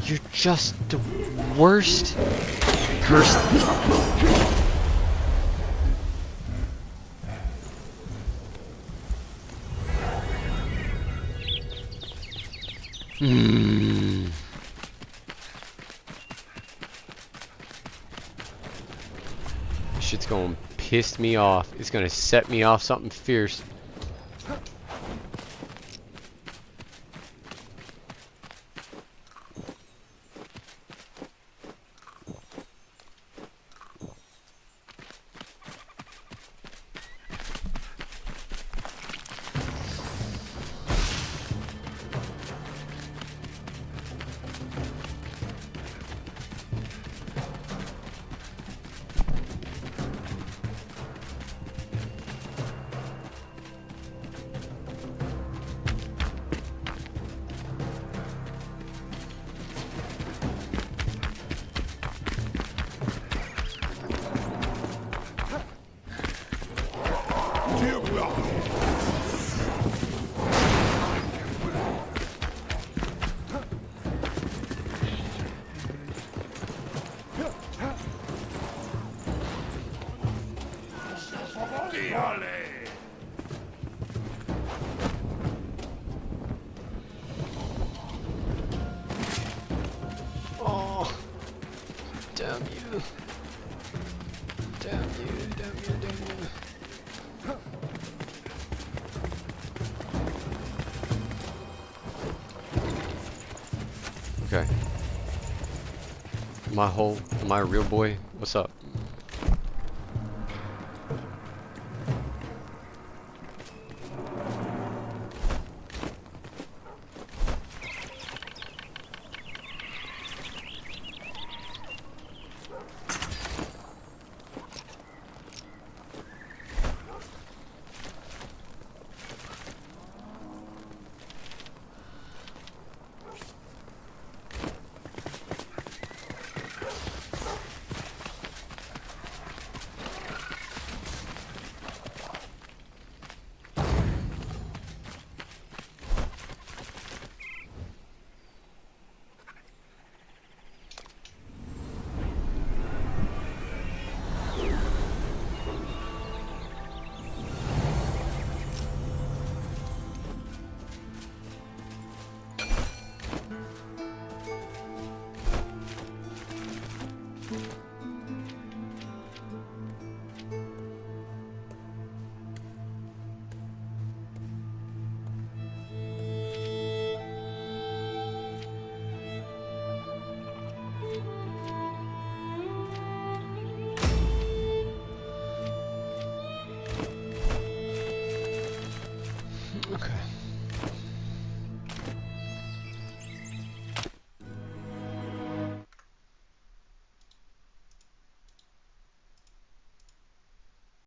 You're just the worst person. Hmm. This shit's gonna piss me off. It's gonna set me off something fierce. Okay. Am I a real boy? What's up?